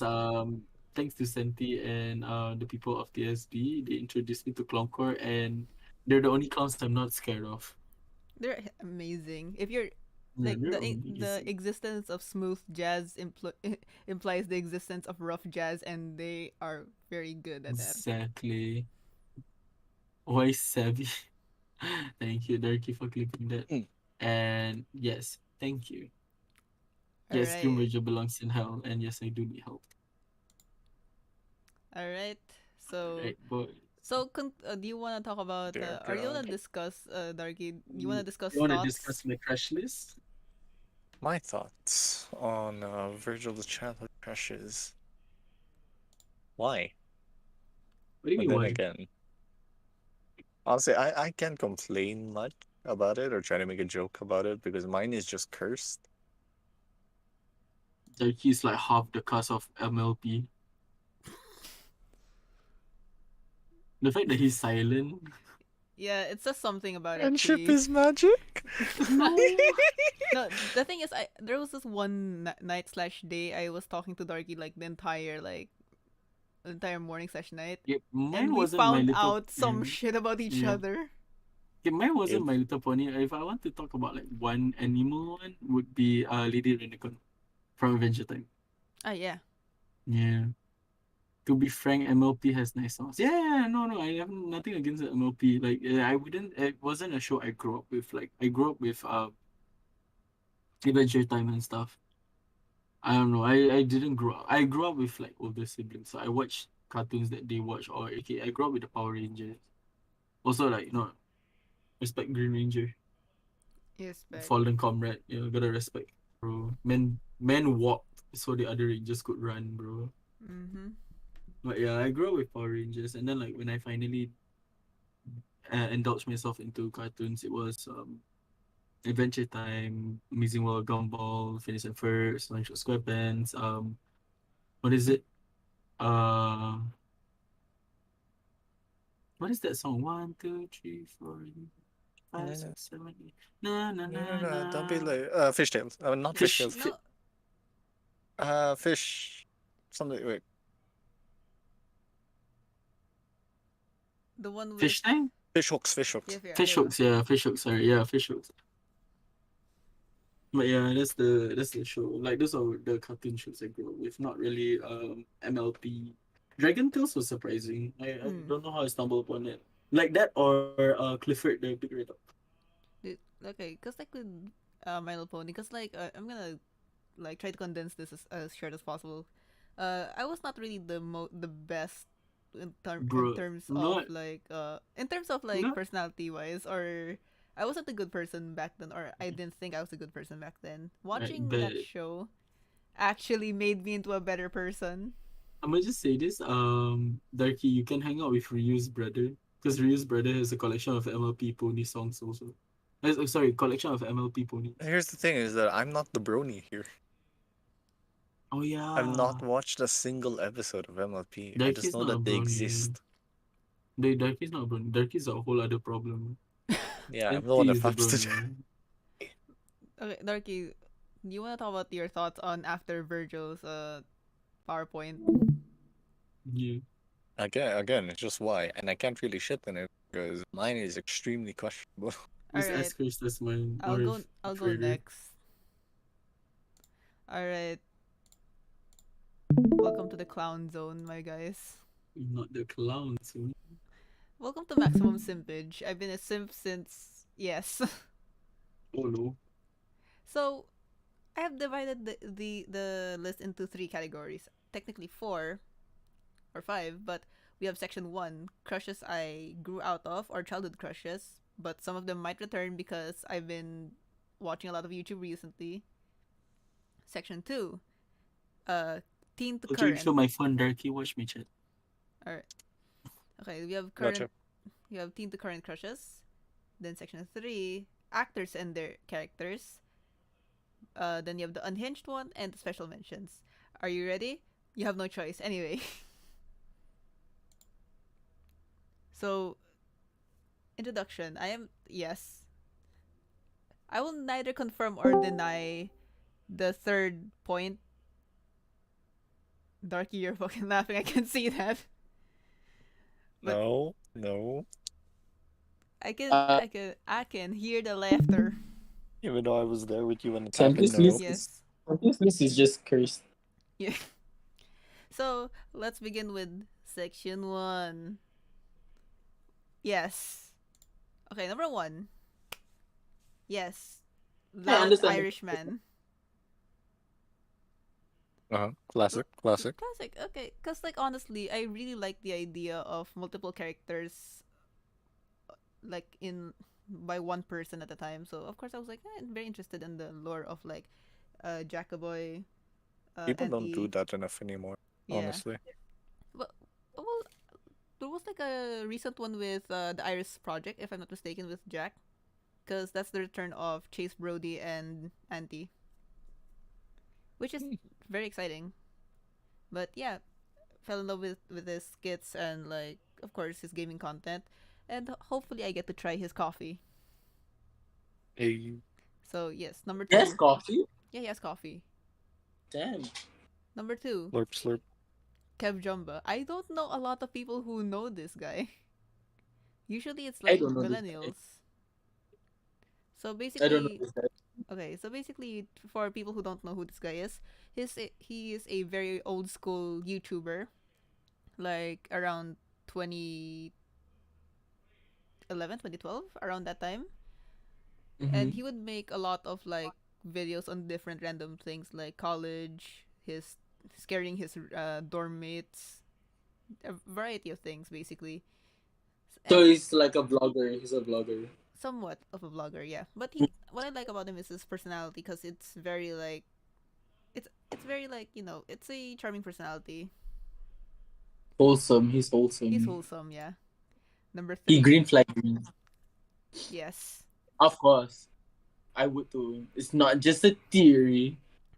thanks to Senti and the people of TSB, they introduced me to Clowncore, and they're the only clowns I'm not scared of. They're amazing. If you're Yeah, like they're all the easy. existence of smooth jazz implies the existence of rough jazz, and they are very good at that. Exactly. Why savvy? Thank you, Darky, for clicking that. Mm. And yes, thank you. All Yes, Grim right, Virgil belongs in hell, and yes, I do need help. all right. So Right, boy. do you want to talk about? Dear Or do you want God. to discuss, Darky? You want You to discuss want to thoughts? discuss my crush list? My thoughts on Virgil's childhood crushes. Why? What do you But mean, then why? again, honestly, I can't complain much about it or try to make a joke about it because mine is just cursed. Darky is like half the cast of MLP. The fact that he's silent. Yeah, it says something about Friendship actually. is magic. No. No, the thing is, I there was this one night slash day I was talking to Darky like the entire morning slash night, Yeah, and mine we wasn't My found Little. out some shit about each Yeah. other. Okay, mine wasn't It, My Little Pony. If I want to talk about like one animal one, would be Lady Renicorn from Adventure Time. Ah, yeah. Yeah. To be frank, MLP has nice songs. Yeah, no, no, I have nothing against the MLP. Like, I wouldn't. It wasn't a show I grew up with. Like, I grew up with Adventure Time and stuff. I don't know. I didn't grow up. I grew up with like older siblings, so I watched cartoons that they watch. Or okay, I grew up with the Power Rangers. Also, like respect Green Ranger, Yes, back. fallen comrade. Gotta respect, bro. Men walked so the other Rangers could run, bro. Mm-hmm. But yeah, I grew up with Power Rangers, and then like when I finally indulged myself into cartoons, it was Adventure Time, Amazing World, Gumball, Phineas and Ferb, SpongeBob SquarePants. What is it? Uh, what is that song? 1, 2, 3, 4, 5, no, 6, 7, 8. Na na no, na no, don't be na. like fishtails. Not Fish, fishtails. fi- No, Fish. Something. Wait. the one with fish time? Fish hooks. Fish yeah, hooks. yeah. Fish There you go. hooks, yeah, fish hooks. Sorry, yeah, fish hooks. But yeah, that's the show. Like those are the cartoon shows I grew up with. Not really MLP. Dragon Tales was surprising. I Hmm. don't know how I stumbled upon it. Like that or Clifford the Big Red Dog. Okay, cause like with My Little Pony, cause like I'm gonna like try to condense this as short as possible. I was not really the best in Bro, terms of not like not personality wise, or I wasn't a good person back then, or I didn't think I was a good person back then. right, Watching but that show actually made me into a better person. I'm gonna just say this. Darky, you can hang out with Ryu's brother because Ryu's brother has a collection of MLP pony songs also. Sorry, collection of MLP ponies. Here's the thing: is that I'm not the brony here. Oh I've yeah, not watched a single episode of MLP. I just Darky's know not a that they brony. exist. Darky's not a brony. Darky's a whole other problem. Yeah, I'm the one Senti that is the flaps the brony. Okay, Darky, do you want to talk about your thoughts on after Virgil's PowerPoint? Yeah. Again, it's just why, and I can't really shit on it because mine is extremely questionable. All Just right, ask first as mine I'll or go. if I'll go further. next. All right, welcome to the clown zone, my guys. Not the clown, so Welcome to Maximum Simpage. I've been a simp since yes. oh no. So I have divided the list into three categories. Technically four or five, but we have section one, crushes I grew out of or childhood crushes, but some of them might return because I've been watching a lot of YouTube recently. Section two, uh, teen to I'll drink current. through my phone, Darky. Watch me chat. All right. Okay, we have current. Gotcha. We have teen to current crushes. Then section three, actors and their characters. Then you have the unhinged one and the special mentions. Are you ready? You have no choice. Anyway. So, introduction. I am yes. I will neither confirm or deny the third point. Darky, you're fucking laughing. I can see that. But No. I can hear the laughter. Even though I was there with you when it happened, Senti's no. list Yes. is just cursed. Yeah. So let's begin with section 1. Yes. Okay, number 1. Yes. I Loud understand. Irishman. Classic, classic. Classic. Okay, cuz like honestly, I really like the idea of multiple characters like in by one person at a time. So of course I was like very interested in the lore of like Jackaboy, People don't do Anti. that enough anymore, Yeah. honestly. Well, well, there was like a recent one with the Iris Project, if I'm not mistaken, with Jack, because that's the return of Chase Brody and Anti, which is very exciting. But yeah, fell in love with his skits and like of course his gaming content, and hopefully I get to try his coffee. Hey, So yes, number Yes, 2. coffee. Yeah, he has coffee. Damn. Number 2, slurp, slurp. Kev Jumba. I don't know a lot of people who know this guy. Usually it's I like don't know this guy. millennials. So I don't know basically, this guy. okay, so basically, for people who don't know who this guy is, he is a very old school YouTuber, like around 2011, 2012, around that time. And Mm-hmm. he would make a lot of like videos on different random things like college, his scaring his dorm mates, a variety of things basically. So And he's like a vlogger. He's a vlogger. somewhat of a vlogger, yeah. But he, what I like about him is his personality because it's very like it's very like it's a charming personality. Wholesome. He's He's wholesome. wholesome, yeah. Number He 3, green flag me. yes, Of course. I would too. It's not just a theory.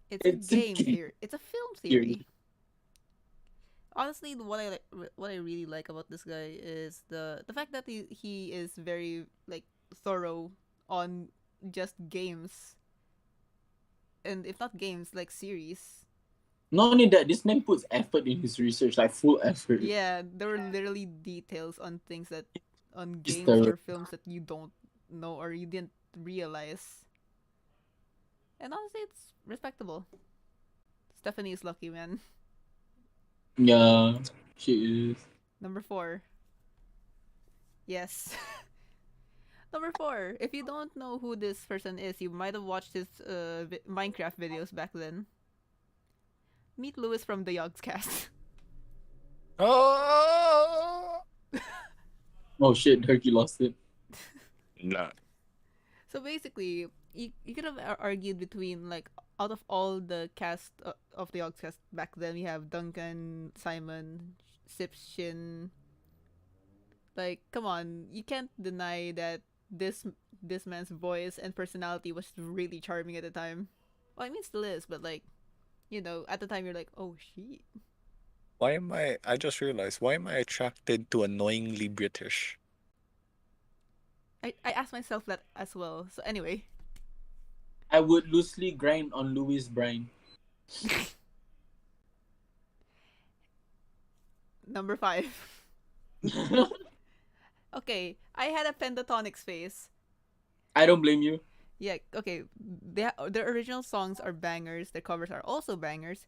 it's a It's a game theory. It's a film theory. theory. Honestly, what I really like about this guy is the fact that he is very like thorough on just games, and if not games, like series. Not only that, this man puts effort in his research, like full effort. Yeah, there were literally details on things that on He's games thorough. or films that you don't know or you didn't realize. And honestly, it's respectable. Stephanie is lucky, man. Yeah, she is. Number 4. Yes. Number 4. If you don't know who this person is, you might have watched his Minecraft videos back then. Meet Lewis from the Yogscast. Oh! Oh shit, Darki lost it. Nah. So basically, you could have argued between like out of all the cast of the Yogscast back then, we have Duncan, Simon, Sipshin. Like, come on, you can't deny that this man's voice and personality was really charming at the time. Well, I mean, still is, but like, at the time you're like, oh shit. I just realized, why am I attracted to annoyingly British? I asked myself that as well. So anyway, I would loosely grind on Louis Bryan. number 5. Okay, I had a Pentatonics phase. I don't blame you. Yeah, okay. Their original songs are bangers. Their covers are also bangers.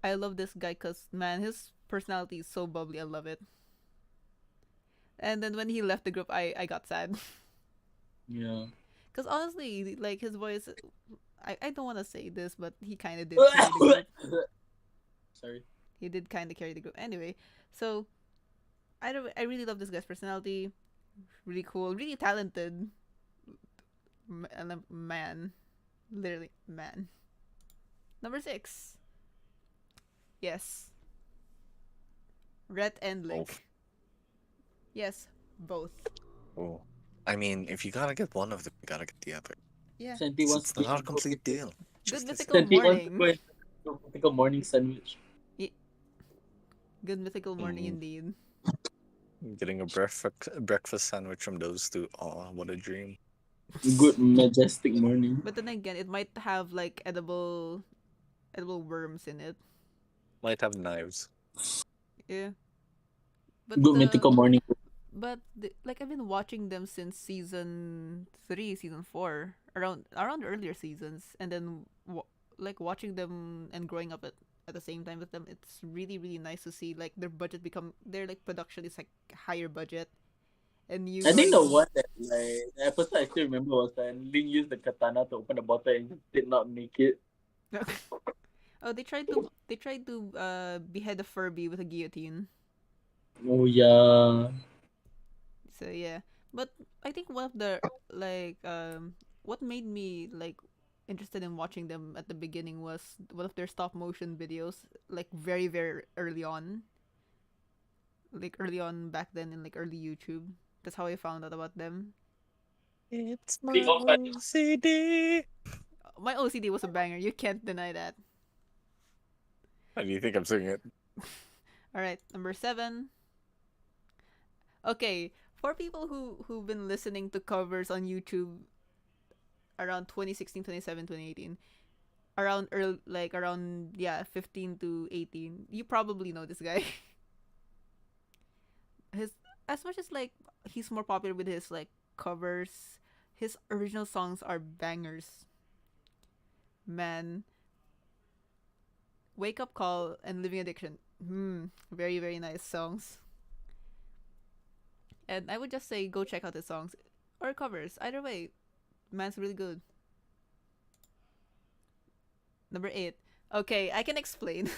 I love this guy because, man, his personality is so bubbly. I love it. And then when he left the group, I got sad. Yeah. Because honestly, like, his voice... I don't want to say this, but he kind of did carry the group. Sorry. He did kind of carry the group. Anyway, so... I really love this guy's personality. Really cool. Really talented. Man. Literally, man. Number 6. Yes. Rhett and Lick. Both. Yes, both. Oh. I mean, if you gotta get one of them, you gotta get the other. Yeah. Senti wants It's to not a complete deal. Good Just mythical Senti wants to morning. go into a mythical morning sandwich. Good mythical morning indeed. getting a breakfast sandwich from those two. Oh, what a dream. Good majestic morning. But then again, it might have like edible worms in it. Might have knives. Yeah. But Good mythical morning. like I've been watching them since season 3, season 4, around the earlier seasons, and then like watching them and growing up at the same time with them, it's really really nice to see like their like production is like higher budget, and you I think the growing. one that like the episode I still remember was when Ling used the katana to open the bottle and just did not make it. Oh, they tried to behead a Furby with a guillotine. Oh yeah. So yeah, but I think one of the like what made me like interested in watching them at the beginning was one of their stop motion videos, like very very early on, like early on back then in like early YouTube. That's how I found out about them. It's Big my of that. OCD. My OCD was a banger. You can't deny that. How do you think I'm singing it? All right, number 7. Okay, for people who've been listening to covers on YouTube around 2016, 2017, 2018, around early, like around yeah 15 to 18, you probably know this guy. His As much as like he's more popular with his like covers, his original songs are bangers. Man, Wake Up Call and Living Addiction. Very very nice songs. And I would just say go check out his songs or covers. Either way, man's really good. Number 8. Okay, I can explain.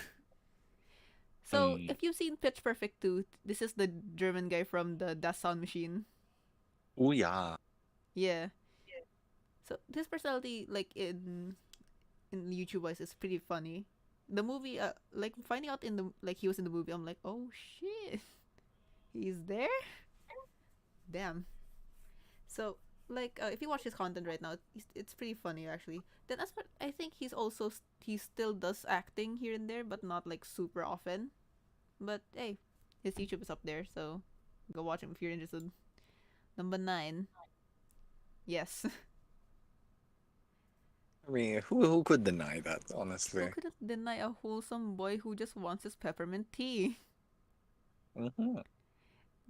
So, Mm. if you've seen Pitch Perfect 2, this is the German guy from the Das Sound Machine. Oh yeah. Yeah. So, his personality, like in YouTube wise, is pretty funny. The movie, like finding out in the like he was in the movie, I'm like, oh shit, he's there. Damn. So, like, if you watch his content right now, it's pretty funny actually. Then as for, I think he still does acting here and there, but not like super often. But hey, his YouTube is up there, so go watch him if you're interested. Number 9. Yes. I mean, who could deny that? Who Honestly. couldn't deny a wholesome boy who just wants his peppermint tea? Mm-hmm.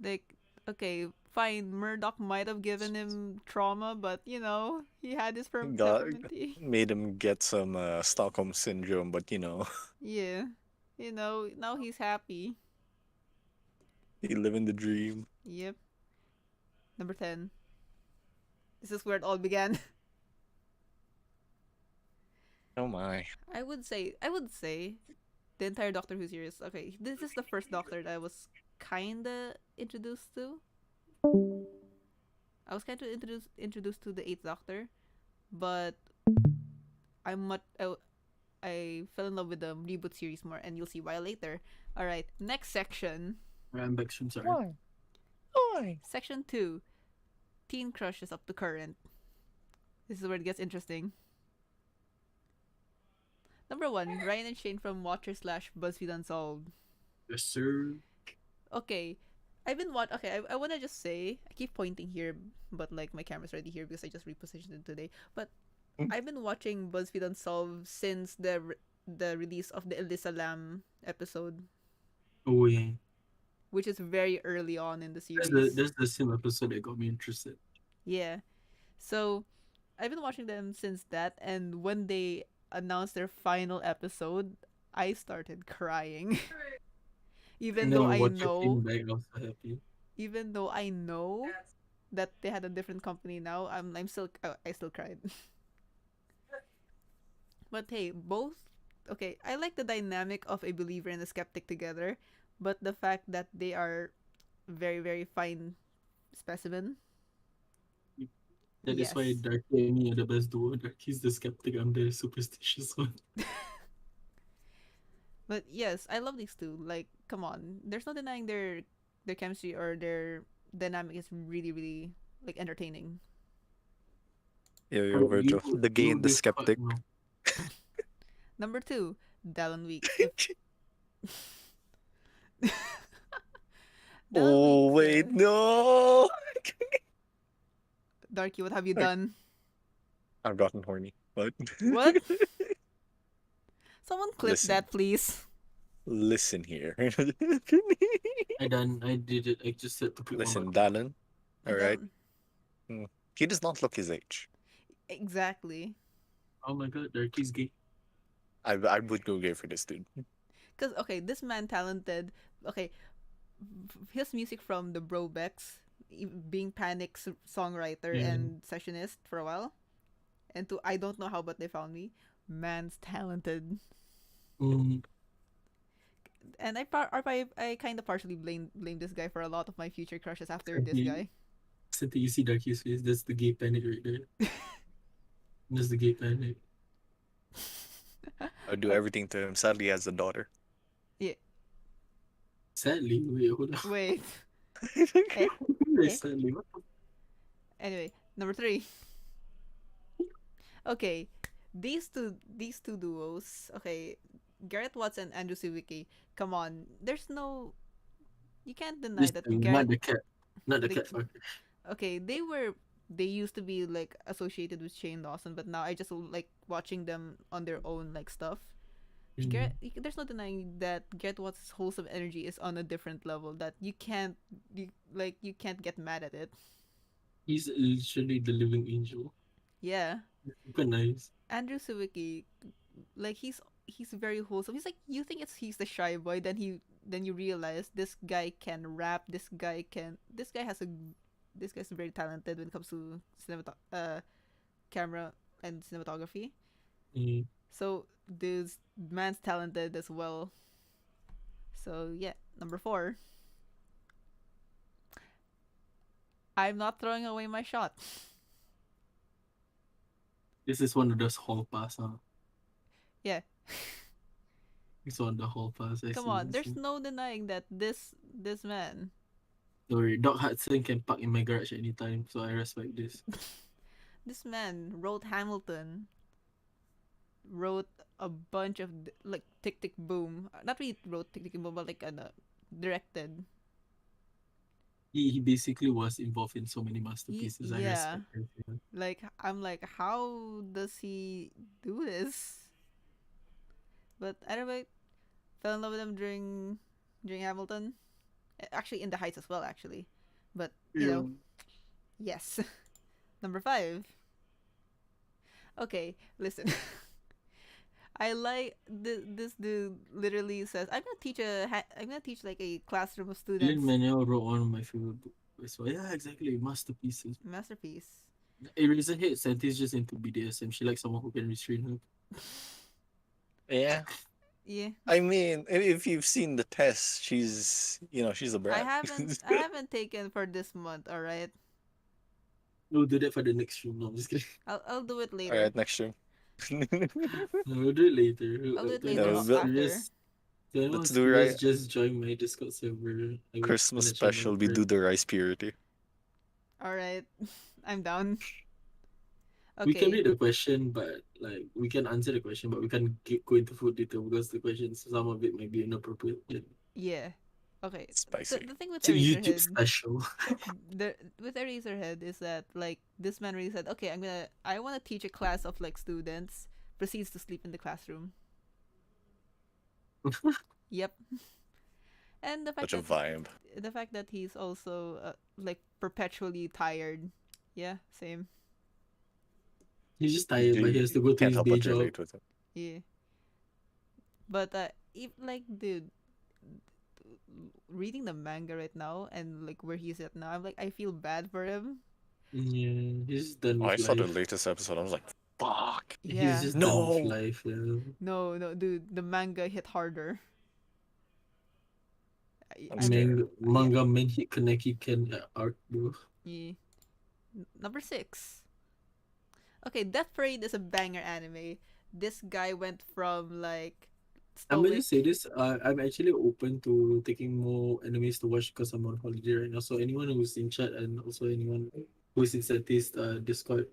Like, okay, fine, Murdoch might have given him trauma, but he had his Got peppermint tea. made him get some Stockholm syndrome, but Yeah. Now he's happy. he living the dream. Yep. Number 10. This is where it all began. Oh my. I would say the entire Doctor Who series. Okay, this is the first Doctor that I was kinda introduced to. I was kind of introduced to the Eighth Doctor, but I fell in love with the reboot series more, and you'll see why later. All right, next section, I'm back. I'm sorry. Why? Why? section 2, teen crushes up to current. This is where it gets interesting. Number 1, Ryan and Shane from Watcher slash BuzzFeed Unsolved. Yes, sir. Okay, I want to just say, I keep pointing here, but like my camera's already here because I just repositioned it today. But Hmm? I've been watching BuzzFeed Unsolved since the release of the Elisa Lam episode, Oh yeah. which is very early on in the That's series. the same episode that got me interested. Yeah. So I've been watching them since that, and when they announced their final episode, I started crying. And even then though when I I watched it came know, back, I was so happy. even though I know that they had a different company now, I'm still I still cried. But hey, both okay. I like the dynamic of a believer and a skeptic together, but the fact that they are very very fine specimen. That is why Yes. Darki and me are the best duo. Darki's the skeptic, I'm the superstitious one. But yes, I love these two. Like, come on, there's no denying their chemistry or their dynamic is really really like entertaining. Yo, Bro, Virgil. The gay and the this cut skeptic. now. Number 2, Dallin Weeks. If Dallin Oh, Weeks, wait, no! Darky, what have you I- done? I've gotten horny. But What? Someone clip listen, that, please. listen here. I did it. I just said to put one Listen, back. Dallin. And Alright. He does not look his age. Exactly. Oh my god, Darky's gay. I would go gay for this dude. Because, okay, this man talented. Okay, his music from the Brobex, being Panic's songwriter Yeah. and sessionist for a while, and to I Don't Know How But They Found Me, man's talented. Mm, And I kind of partially blame this guy for a lot of my future crushes after this Senti, guy. Senti, you see Darky's face? That's the gay panic right there. That's the gay panic. I would do everything to him. Sadly, he has a daughter. Yeah. Sadly, wait, hold on. Wait. Eh? Eh? Sadly, what? Anyway, number 3. Okay, these two duos. Okay, Garrett Watts and Andrew Sawicki. Come on, there's no you can't deny This that time, not Garrett. the cat. Not the They, cat fucker. okay, they used to be like associated with Shane Dawson, but now I just like watching them on their own like stuff. Mm. Garrett, there's no denying that Garrett Watts' wholesome energy is on a different level that you can't get mad at it. He's literally the living angel. Yeah, Super nice. Andrew Sawicki, like he's very wholesome. He's like you think he's the shy boy, then you realize this guy can rap. This guy's very talented when it comes to camera and cinematography. Mm. So this man's talented as well. So yeah, number 4. I'm not throwing away my shot. This is one of those hall pass, huh? Yeah, It's on the hall pass. I come see. on. I There's see. no denying that this man, Don't worry, Doc Hudson can park in my garage anytime, so I respect this. this man wrote Hamilton, wrote a bunch of like Tick Tick Boom. Not really wrote Tick Tick Boom, but like directed. He basically was involved in so many masterpieces. I Yeah, respect him. Yeah. like I'm like, how does he do this? But I don't know. Fell in love with him during Hamilton. Actually, in the Heights as well. Actually, but Yeah. yes. Number 5. Okay, listen. I like this dude literally says I'm gonna teach like a classroom of Lin students. Manuel wrote one of my favorite books as well. Yeah, exactly. Masterpieces. Masterpiece. Eraserhead Santi's just into BDSM. She likes someone who can restrain her. Yeah. Yeah. I mean, if you've seen the test, she's a I brat. haven't I haven't taken for this month, all right? We'll do that for the next stream. No, I'm just kidding. I'll do it All later. right, next year. No, we'll do it later. I'll do it To later No, anyone's but after. curious, to let's anyone's do curious, right just join my Discord server. I will Christmas mention my special. We do friend. the rice purity. All right. I'm down. We can Okay. read the question, but like we can answer the question, but we can't go into full detail because the questions, some of it might be inappropriate. Yeah. Yeah. Okay. Spicy. The thing with It's a YouTube Eraserhead, special. with Eraserhead is that like this man really said, okay, I want to teach a class of like students. Proceeds to sleep in the classroom. Yep. And Such a vibe. the fact that he's also like perpetually tired. Yeah, same. He's just tired, but he has to go to Can't his help day but job. relate with him. Yeah. But if like dude, reading the manga right now and like where he's at now, I'm like I feel bad for him. Yeah, he's done Oh, I with saw the life. latest episode. I was like, fuck. He's Yeah. just done with No. life. Yeah. No, no, dude, the manga hit harder. I'm I mean, scared. yeah, Manga men hit Kaneki Ken arc, bro. yeah. Number 6. Okay, Death Parade is a banger anime. This guy went from like I'm gonna stoic. say this. I'm actually open to taking more animes to watch because I'm on holiday right now. So anyone who's in chat and also anyone who's in Senti's Discord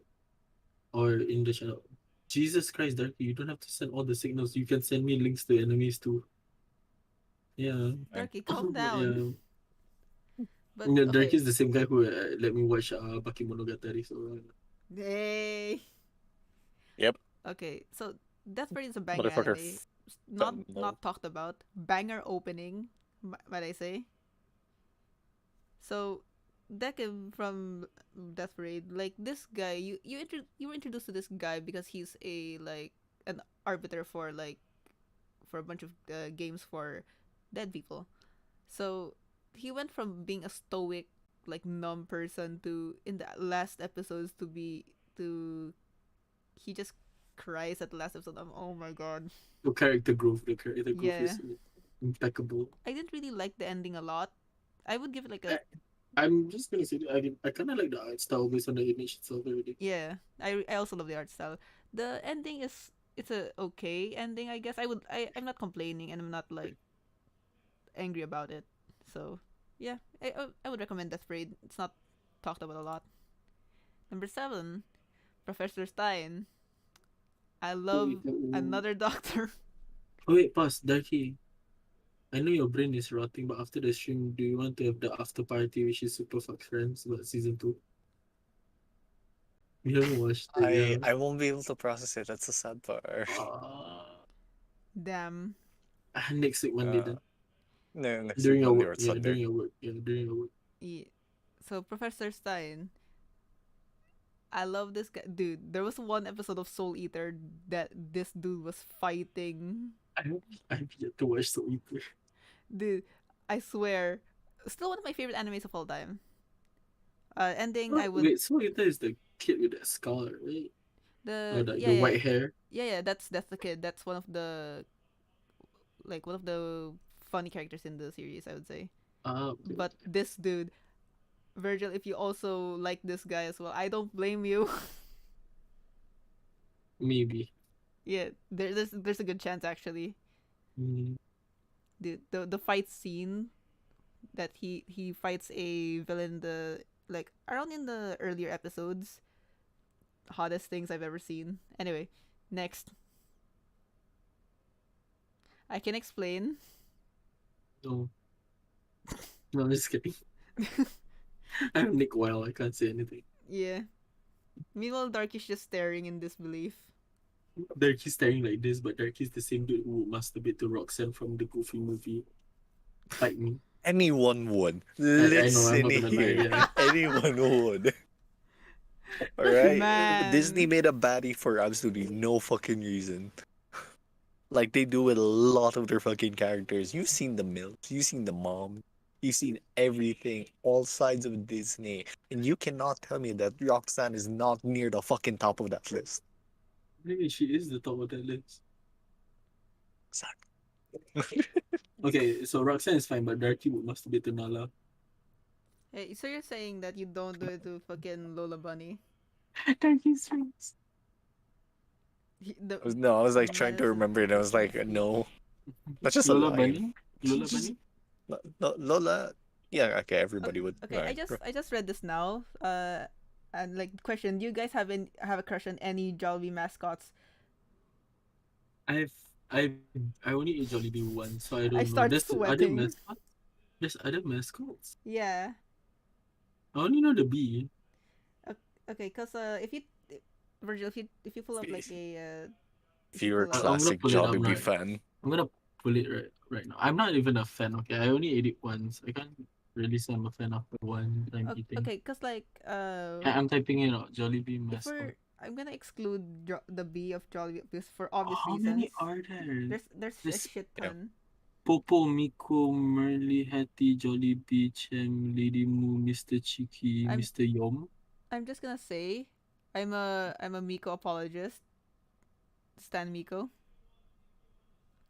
or in the channel, Jesus Christ, Darky, you don't have to send all the signals. You can send me links to enemies too. Yeah, Darky, calm yeah. down. But You know, okay. Darky's the same guy who let me watch Bakemonogatari. So Hey. Yep. Okay, so Death Parade is a banger Motherfucker. anime. Fell Not in love. not talked about. Banger opening, might I say? So Dekim from Death Parade, like this guy, you were introduced to this guy because he's a like an arbiter for like for a bunch of games for dead people. So he went from being a stoic, like numb person to in the last episodes to be to he just cries at the last episode. Oh my god. The character growth Yeah, is impeccable. I didn't really like the ending a lot. I would give it like a I, I'm just gonna say that I kind of like the art style based on the image itself already. yeah. I also love the art style. The ending is it's a okay ending, I guess. I'm not complaining and I'm not like angry about it. So yeah, I would recommend Death Parade. It's not talked about a lot. Number 7, Professor Stein. I Oh love wait, oh, another doctor. oh, wait, pause, Darky. I know your brain is rotting, but after the stream, do you want to have the after party, which is Super Fuck Friends, but season 2? You haven't watched it, I yeah. I won't be able to process it. That's a sad part. Uh, Damn. Next week Monday Uh, then. no, next week During your Monday work, or yeah, Sunday. during your work, yeah, during your work. Yeah. So Professor Stein, I love this guy, dude. There was one episode of Soul Eater that this dude was fighting. I've yet to watch Soul Eater. Dude, I swear, still one of my favorite animes of all time. Ending, Oh, I would wait, Soul Eater is the kid with that scar, right? Or the like yeah the yeah white hair. yeah. That's the kid. That's one of the like one of the funny characters in the series, I would say. Ah, okay, But okay. this dude, Virgil, if you also like this guy as well, I don't blame you. Maybe. Yeah, there's a good chance actually. Mm, The fight scene that he fights a villain the like around in the earlier episodes, hottest things I've ever seen. Anyway, next. I can explain. no, no, I'm just kidding. I'm Nick Weil. I can't say anything. Yeah. Meanwhile, Darkish just staring in disbelief. Darky's staring like this, but Darky's the same dude who masturbate to Roxanne from the Goofy movie. Fight me. Anyone would. I know. I'm Listen not gonna lie. here. Yeah. Anyone would. All right. Disney Man. made a baddie for absolutely no fucking reason. Like they do with a lot of their fucking characters. You've seen the MILFs, you've seen the mom, you've seen everything, all sides of Disney, and you cannot tell me that Roxanne is not near the fucking top of that list. Maybe she is the top of that list. Exactly. Okay, so Roxanne is fine, but Darky would masturbate to Nala. Hey, so you're saying that you don't do it to fucking Lola Bunny? Darky's face. The No, I was like trying to menace remember it. I was like, no, that's just a Lola line. Bunny? Lola Bunny? Lola. Yeah, okay, everybody would. Okay, Alright, I just read this now. And like question, do you guys have a crush on any Jollibee mascots? I've I I only ate Jollibee once, so I I don't know. start There's other sweating. mascots. There's other mascots. Yeah. I only know the bee. Okay, cause if you Virgil, if you pull up like a if you're a pull up I'm gonna classic pull it up Jollibee now. fan, I'm gonna pull it right now. I'm not even a fan. Okay, I only ate it once. I can't really say I'm a fan after one time eating. okay, cause like I'm typing it out. Jollibee if mascot. I'm gonna exclude the B of Jollibee because for obvious How reasons. many are there? There's a There's shit yeah. ton. Popo, Miko, Merly, Hattie, Jollibee, Chem, Lady Moo, Mr. Cheeky, I'm Mr. Yom. I'm just gonna say, I'm a Miko apologist. Stan Miko.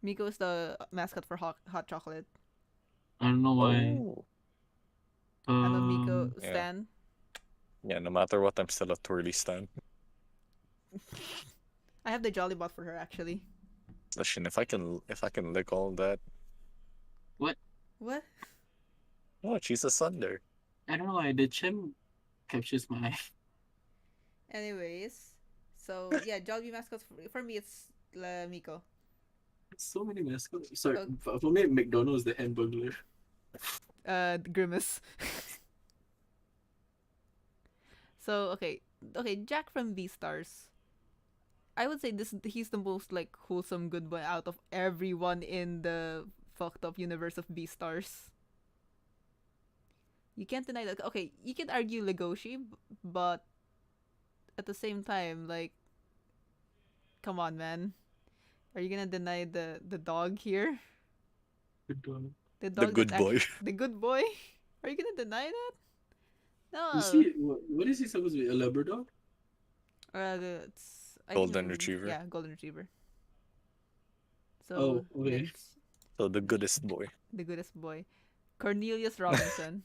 Miko is the mascot for hot chocolate. I don't know why. Oh, I'm a Miko yeah. stan. Yeah, no matter what, I'm still a twirly stan. I have the Jolly Bot for her actually. Listen, if I can lick all that, What? oh, she's a sunder. I don't know why the Chem captures my eye. Anyways, so yeah, Jollibee mascots for me it's Miko. So many mascots. Sorry, Oh. for me, McDonald's the Hamburglar. Grimace. So okay, Jack from Beastars. I would say he's the most like wholesome good boy out of everyone in the fucked up universe of Beastars. You can't deny that. Okay, you can argue Legoshi, but at the same time, like, come on, man. Are you gonna deny the dog here? Good one. The The dog that's good boy. actually the good boy? Are you gonna deny that? Is No. he? What is he supposed to be? A Labrador? It's I think Golden retriever. yeah, golden retriever. Oh, So okay. next, So the goodest boy. the goodest boy, Cornelius Robinson.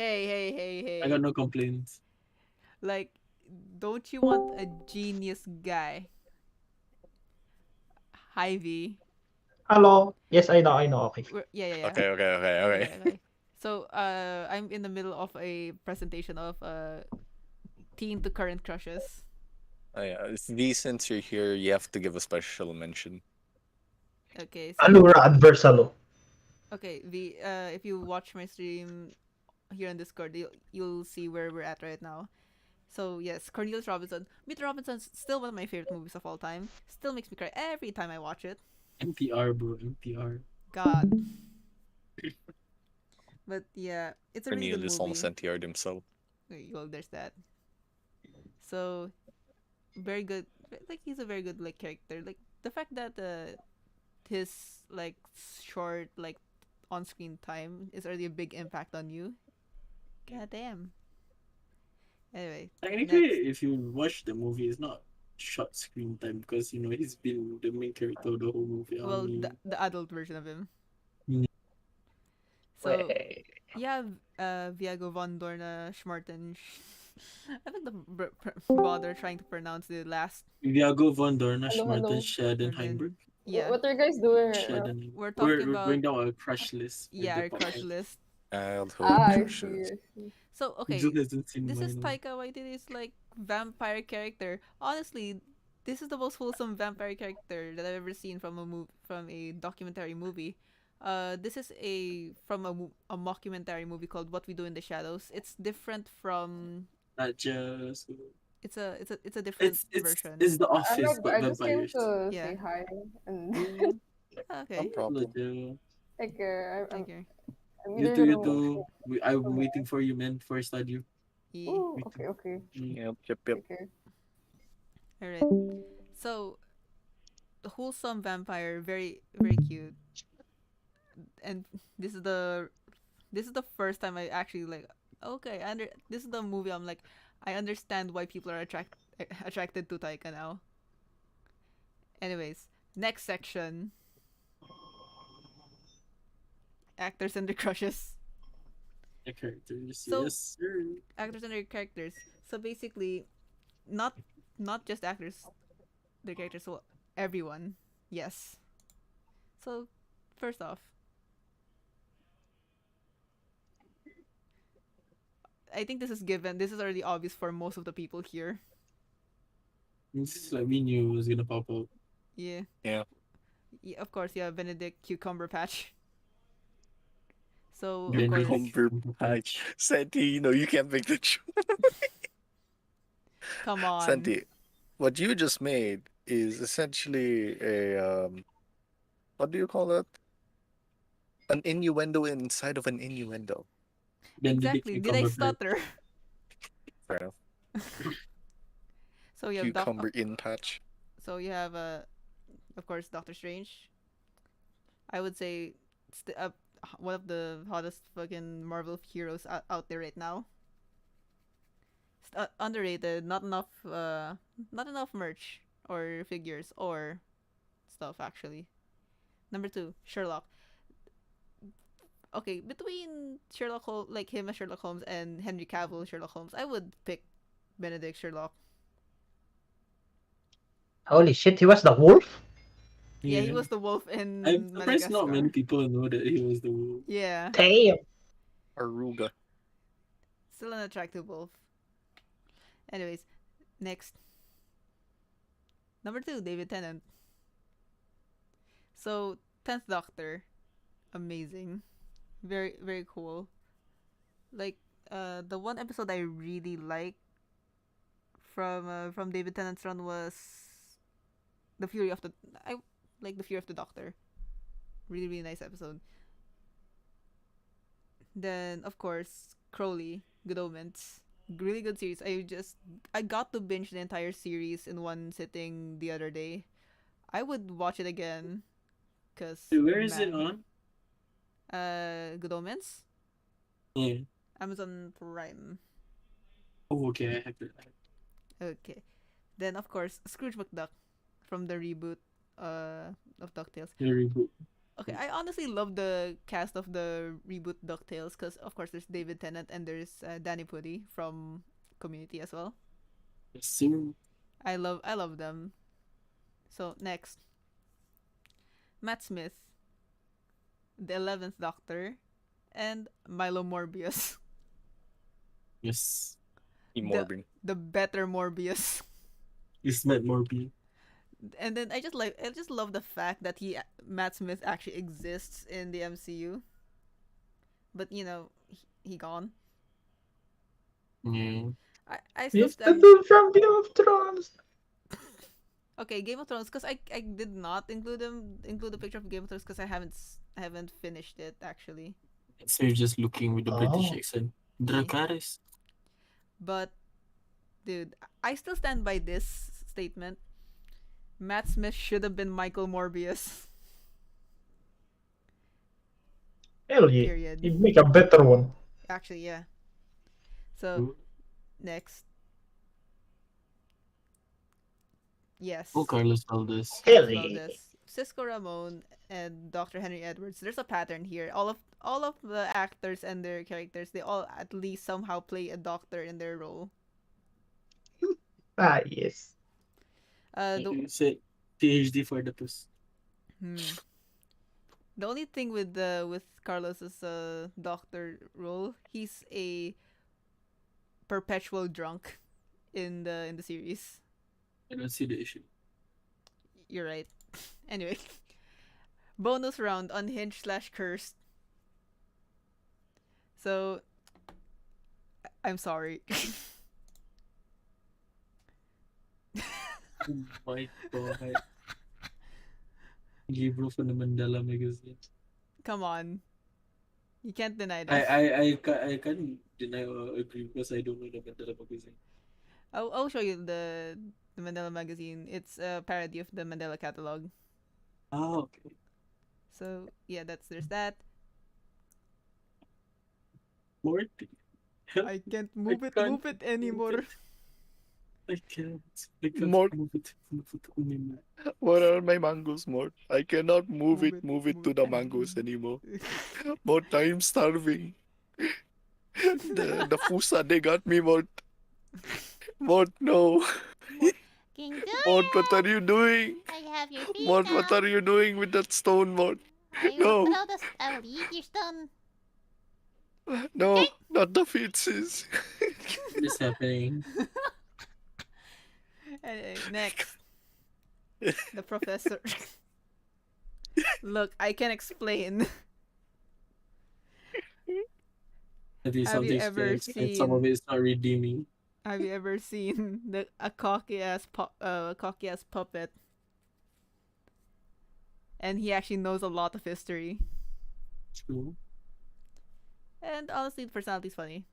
Hey, hey, hey, I got hey! no complaints. Like, don't you want a genius guy? Hy-Vee. Hello. Yes, I know. Okay. Yeah, yeah, yeah. Okay, okay, okay, okay. Okay, okay. So, I'm in the middle of a presentation of teen to current crushes. Oh, yeah. V, since you're here, you have to give a special mention. Okay, so Allura Adversalo. okay, if you watch my stream here on Discord, you'll see where we're at right now. So yes, Cornelius Robinson. Meet Robinson's still one of my favorite movies of all time. Still makes me cry every time I watch it. NPR, bro. NPR. God. But yeah, it's a really good Cornelius almost movie. NTR'd himself. Well, there's that. So very good. Like he's a very good like character. Like the fact that his like short like on-screen time is already a big impact on you. God damn. Anyway, Technically, next. if you watch the movie, it's not short screen time because he's been the main character of the whole movie. I Well, mean, the adult version of him. Mm. So Wait. yeah, Viago von Dorna Schmarten. I think bother trying to pronounce the last. Viago von Dorna, Hello, Schmarten, hello. Schadenheimberg. Yeah, What are you guys doing right now? Schaden. we're talking We're about going down a crush list. with yeah the our crush podcast. list. Childhood I see, crushes. I see. So okay, Jules hasn't seen this is mine. Taika Waititi's like vampire character. Honestly, this is the most wholesome vampire character that I've ever seen from a documentary movie. This is a mockumentary movie called What We Do in the Shadows. It's different from Not just. it's a different version. It's The Office, but I just came vampires. to Yeah. say hi and Mm, Okay, No problem. legit. take care. thank you. I'm You either too, you gonna too. I'm Okay. waiting for you, man, for study. Yeah. Ooh, Me okay, too. okay. Mm. Yep, yep, yep. Take care. All right. So the wholesome vampire, very very cute, and this is the first time I actually like. Okay, this is the movie. I'm like, I understand why people are attracted to Taika now. Anyways, next section: actors and their crushes. The characters. So- Yes, sir. Actors and their characters. So basically, not not just actors, their characters. So everyone. Yes. So first off, I think this is given. This is already obvious for most of the people here. This is like we knew it was gonna pop up. Yeah. Yeah. Yeah, of course, yeah, Benedict Cucumber Patch. So, of Benedict course, Cucumber Patch. Senti, you can't make the joke. come on. Senti, what you just made is essentially a what do you call that? An innuendo inside of an innuendo. Benedict Exactly. Did I Cumberbatch. stutter? Fair enough. So you have Cucumber in patch. so you have of course, Doctor Strange. I would say one of the hottest fucking Marvel heroes out there right now. Underrated. Not enough merch or figures or stuff actually. Number 2, Sherlock. Okay, between Sherlock Holmes, like him as Sherlock Holmes and Henry Cavill Sherlock Holmes, I would pick Benedict Sherlock. Holy shit, he was the wolf? Yeah, he was the wolf in I'm surprised not many Madagascar. people know that he was the wolf. Yeah, Damn. Aruga. still an attractive wolf. Anyways, next. Number 2, David Tennant. So, 10th Doctor. Amazing. Very, very cool. Like, the one episode I really liked from David Tennant's run was The Fury of the... I like The Fury of the Doctor. Really, really nice episode. Then of course Crowley, Good Omens, really good series. I got to binge the entire series in one sitting the other day. I would watch it again, cause Where is it man, on? Good Omens, Yeah. Amazon Prime. Oh, okay. I have it. Okay. Then of course Scrooge McDuck from the reboot of DuckTales. The reboot. Okay, I honestly love the cast of the reboot DuckTales because of course there's David Tennant and there's Danny Pudi from Community as well. Yes, sir. I love them. So next, Matt Smith, the 11th Doctor, and Milo Morbius, Yes. Morbin. the better Morbius. It's Matt Morby. And then I just love the fact that Matt Smith actually exists in the MCU. But you know, he gone. Yeah. I still It's the stand. dude from Game of Thrones. Okay, Game of Thrones because I did not include the picture of Game of Thrones because I haven't finished it actually. So you're just looking with the British Oh. accent. Yeah. Dracarys. But dude, I still stand by this statement. Matt Smith should have been Michael Morbius. Hell yeah. Period. He'd make a better one. Actually, yeah. So next, yes. Oh, Carlos Valdez. Hell Carlos yeah. Valdez, Cisco Ramon, and Dr. Henry Edwards. There's a pattern here. All of the actors and their characters, they all at least somehow play a doctor in their role. Ah, yes. You said PhD for the puss. The only thing with Carlos's doctor role, he's a perpetual drunk in the series. I don't see the issue. You're right. Anyway, bonus round unhinged / cursed. So, I'm sorry. Oh my god. Libro from the Mandela magazine. Come on, you can't deny I that. I can't deny or agree because I don't know the Mandela magazine. I'll show you the Mandela magazine. It's a parody of the Mandela catalog. Oh, okay. So yeah, there's that. Morty. I can't move move it anymore. I can't. I can't Mort. move it. Anymore. What are my mangoes, Mort? I cannot move it to move the mangoes anymore. Mort, I'm starving. The fusa, they got me, Mort. Mort, no. King Mort, what are you doing? I have your feet Mort, now. what are you doing with that stone, Mort? I No. will I will eat your stone. No, not the feces. What is happening? Anyway, next, the professor. Look, I can explain. That is Have you something ever strange, and some of seen- it is not redeeming. Have you ever seen a cocky ass puppet? And he actually knows a lot of history. True. And honestly, the personality's funny.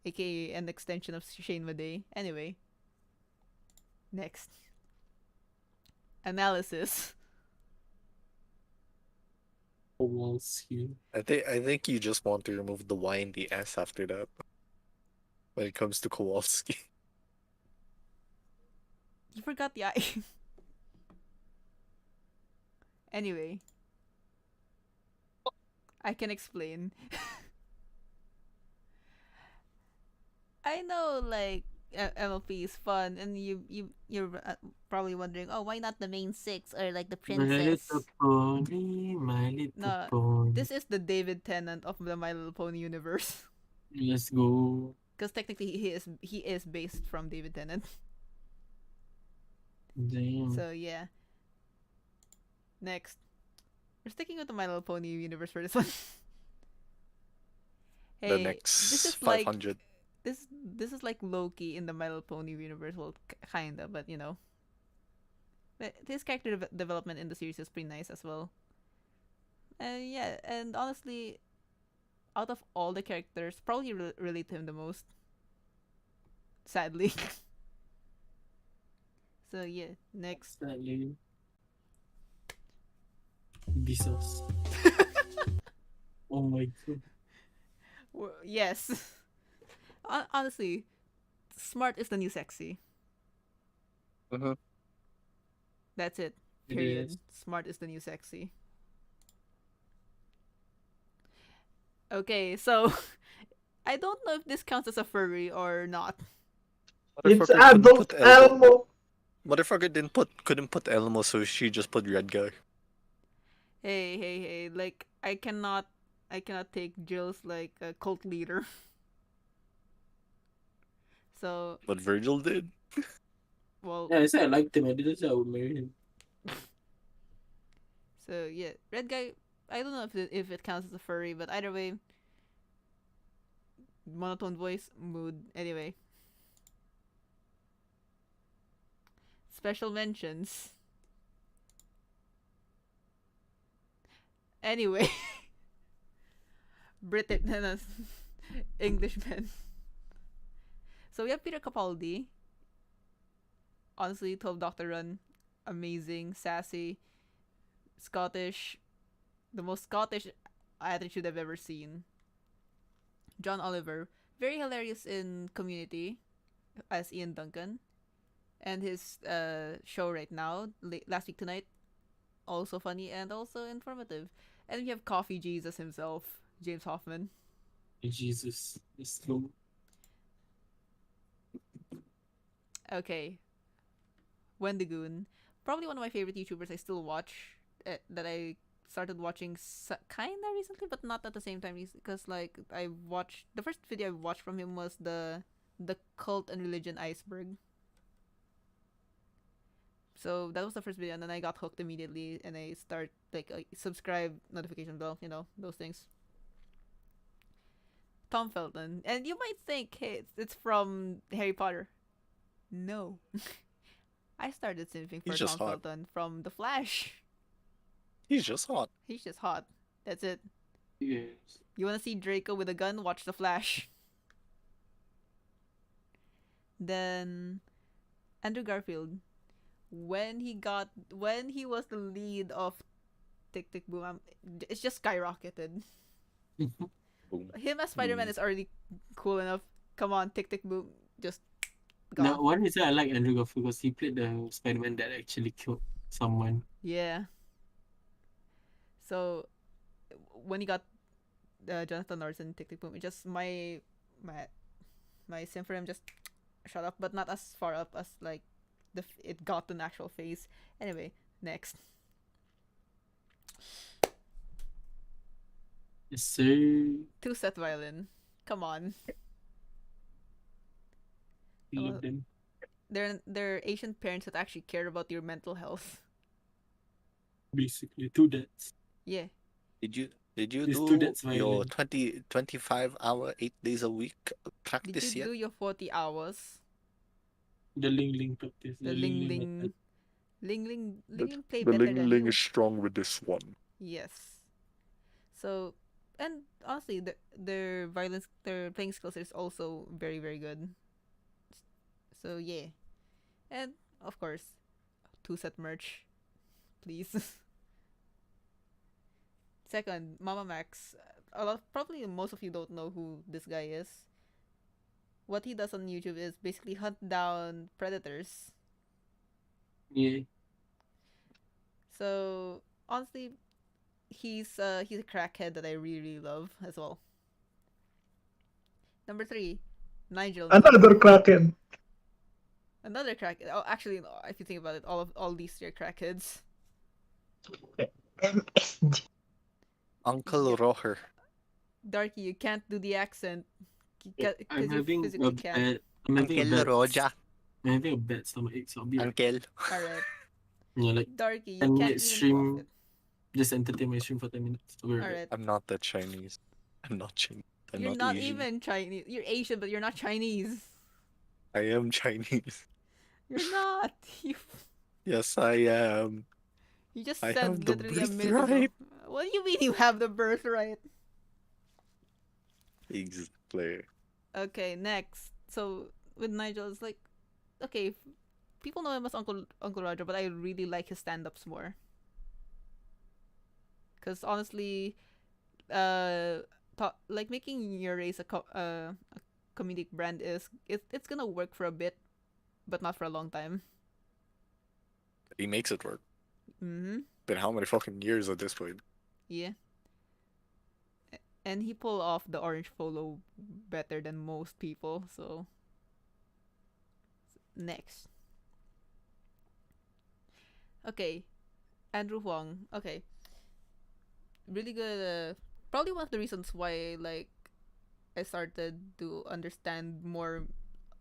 AKA an extension of Shane Madej. Anyway. Next. Analysis. Kowalski. I think you just want to remove the Y and the S after that. When it comes to Kowalski. You forgot the I. Anyway. I can explain. I know, like, MLP is fun, and you're probably wondering, oh, why not the main six or like the My princess? little pony, my little No, pony. This is the David Tennant of the My Little Pony universe, Let's go. because technically he is based from David Tennant. Damn. So yeah. Next, we're sticking with the My Little Pony universe for this one. The Hey, next this is like 500. this is like Loki in the My Little Pony universe. Well, kinda, but you know. But his character development in the series is pretty nice as well. Yeah, and honestly, out of all the characters, probably relate to him the most. Sadly. So yeah, next. Sadly. Vsauce. Oh my god. Yes. Honestly, smart is the new sexy. Mm-hmm. That's it. It Period. is. Smart is the new sexy. Okay, so I don't know if this counts as a furry or not. It's Motherfucker couldn't adult put Elmo. Elmo. Motherfucker couldn't put Elmo, so she just put red guy. Hey, like I cannot take Jules like a cult leader. So, But Virgil did. well, Yeah, I said I liked him. I didn't say I would marry him. so yeah, red guy. I don't know if it counts as a furry, but either way, monotone voice, mood. Anyway, special mentions. Anyway, British Englishman. So we have Peter Capaldi. Honestly, 12 Doctor Run, amazing, sassy, Scottish, the most Scottish attitude I've ever seen. John Oliver, very hilarious in Community as Ian Duncan, and his show right now, Last Week Tonight, also funny and also informative. And we have Coffee Jesus himself, James Hoffman. Jesus. It's true. Okay, Wendigoon, probably one of my favorite YouTubers I still watch. That I started watching kinda recently, but not at the same time, because like I watched the first video I watched from him was the cult and religion iceberg. So that was the first video, and then I got hooked immediately, and I start like subscribe, notification bell, those things. Tom Felton, and you might think, hey, it's from Harry Potter. No, I started simping for He's just Tom hot. Felton from The Flash. He's just hot. He's just hot. That's it. Yes. You wanna see Draco with a gun? Watch The Flash. Then Andrew Garfield, when he was the lead of Tick Tick Boom, it's just skyrocketed. Boom. Him as Spider-Man is already cool enough. Come on, Tick Tick Boom, just go. Now, one reason I like Andrew Garfield because he played the Spider-Man that actually killed someone. Yeah. So when he got Jonathan Norris and Tick Tick Boom, it just my sim for him just shut up, but not as far up as like it got an actual face. Anyway, next. Yes, sir. Two-set violin. Come on. I love them. They're Asian parents that actually care about your mental health. Basically, two dads. Yeah. Did you It's do two dads your violin. 25 hour 8 days a week Did practice you yet? do your 40 hours? The Ling Ling practice. The Ling Ling. method. Ling Ling play better than you. strong with this one. Yes. So, and honestly, their violence, their playing skills is also very, very good. So yeah, and of course, two-set merch, please. Second, Mama Max. Probably most of you don't know who this guy is. What he does on YouTube is basically hunt down predators. Yeah. So honestly, he's a crackhead that I really, really love as well. Number 3, Nigel. Another Kraken. Another crack. Oh, actually, no, if you think about it, all these 3 are crackheads. Uncle Yep. Roher. Darky, you can't do the accent because I'm you having physically a can't. bad. I'm having a Uncle bad. Roja. I'm having a bad stomachache, so I'll be like, Uncle. All right, like Darky, you 10 can't minutes even stream. profit. Just entertain my stream for 10 minutes. I'll be All right back. right, I'm not that Chinese. I'm not Chinese. I'm you're not not Asian. even Chinese. You're Asian, but you're not Chinese. I am Chinese. You're not. Yes, I am. You just I said have the literally a minute ago. birthright. What do you mean you have the birthright? Exactly. Okay, next. So with Nigel, it's like, okay, people know him as Uncle Roger, but I really like his stand-ups more. Cause honestly, like making your race a comedic brand it's gonna work for a bit, but not for a long time. He makes it work. Mm-hmm. Been how many fucking years at this point? Yeah. And he pulled off the orange polo better than most people. So next, okay, Andrew Huang. Okay, really good. Probably one of the reasons why like I started to understand more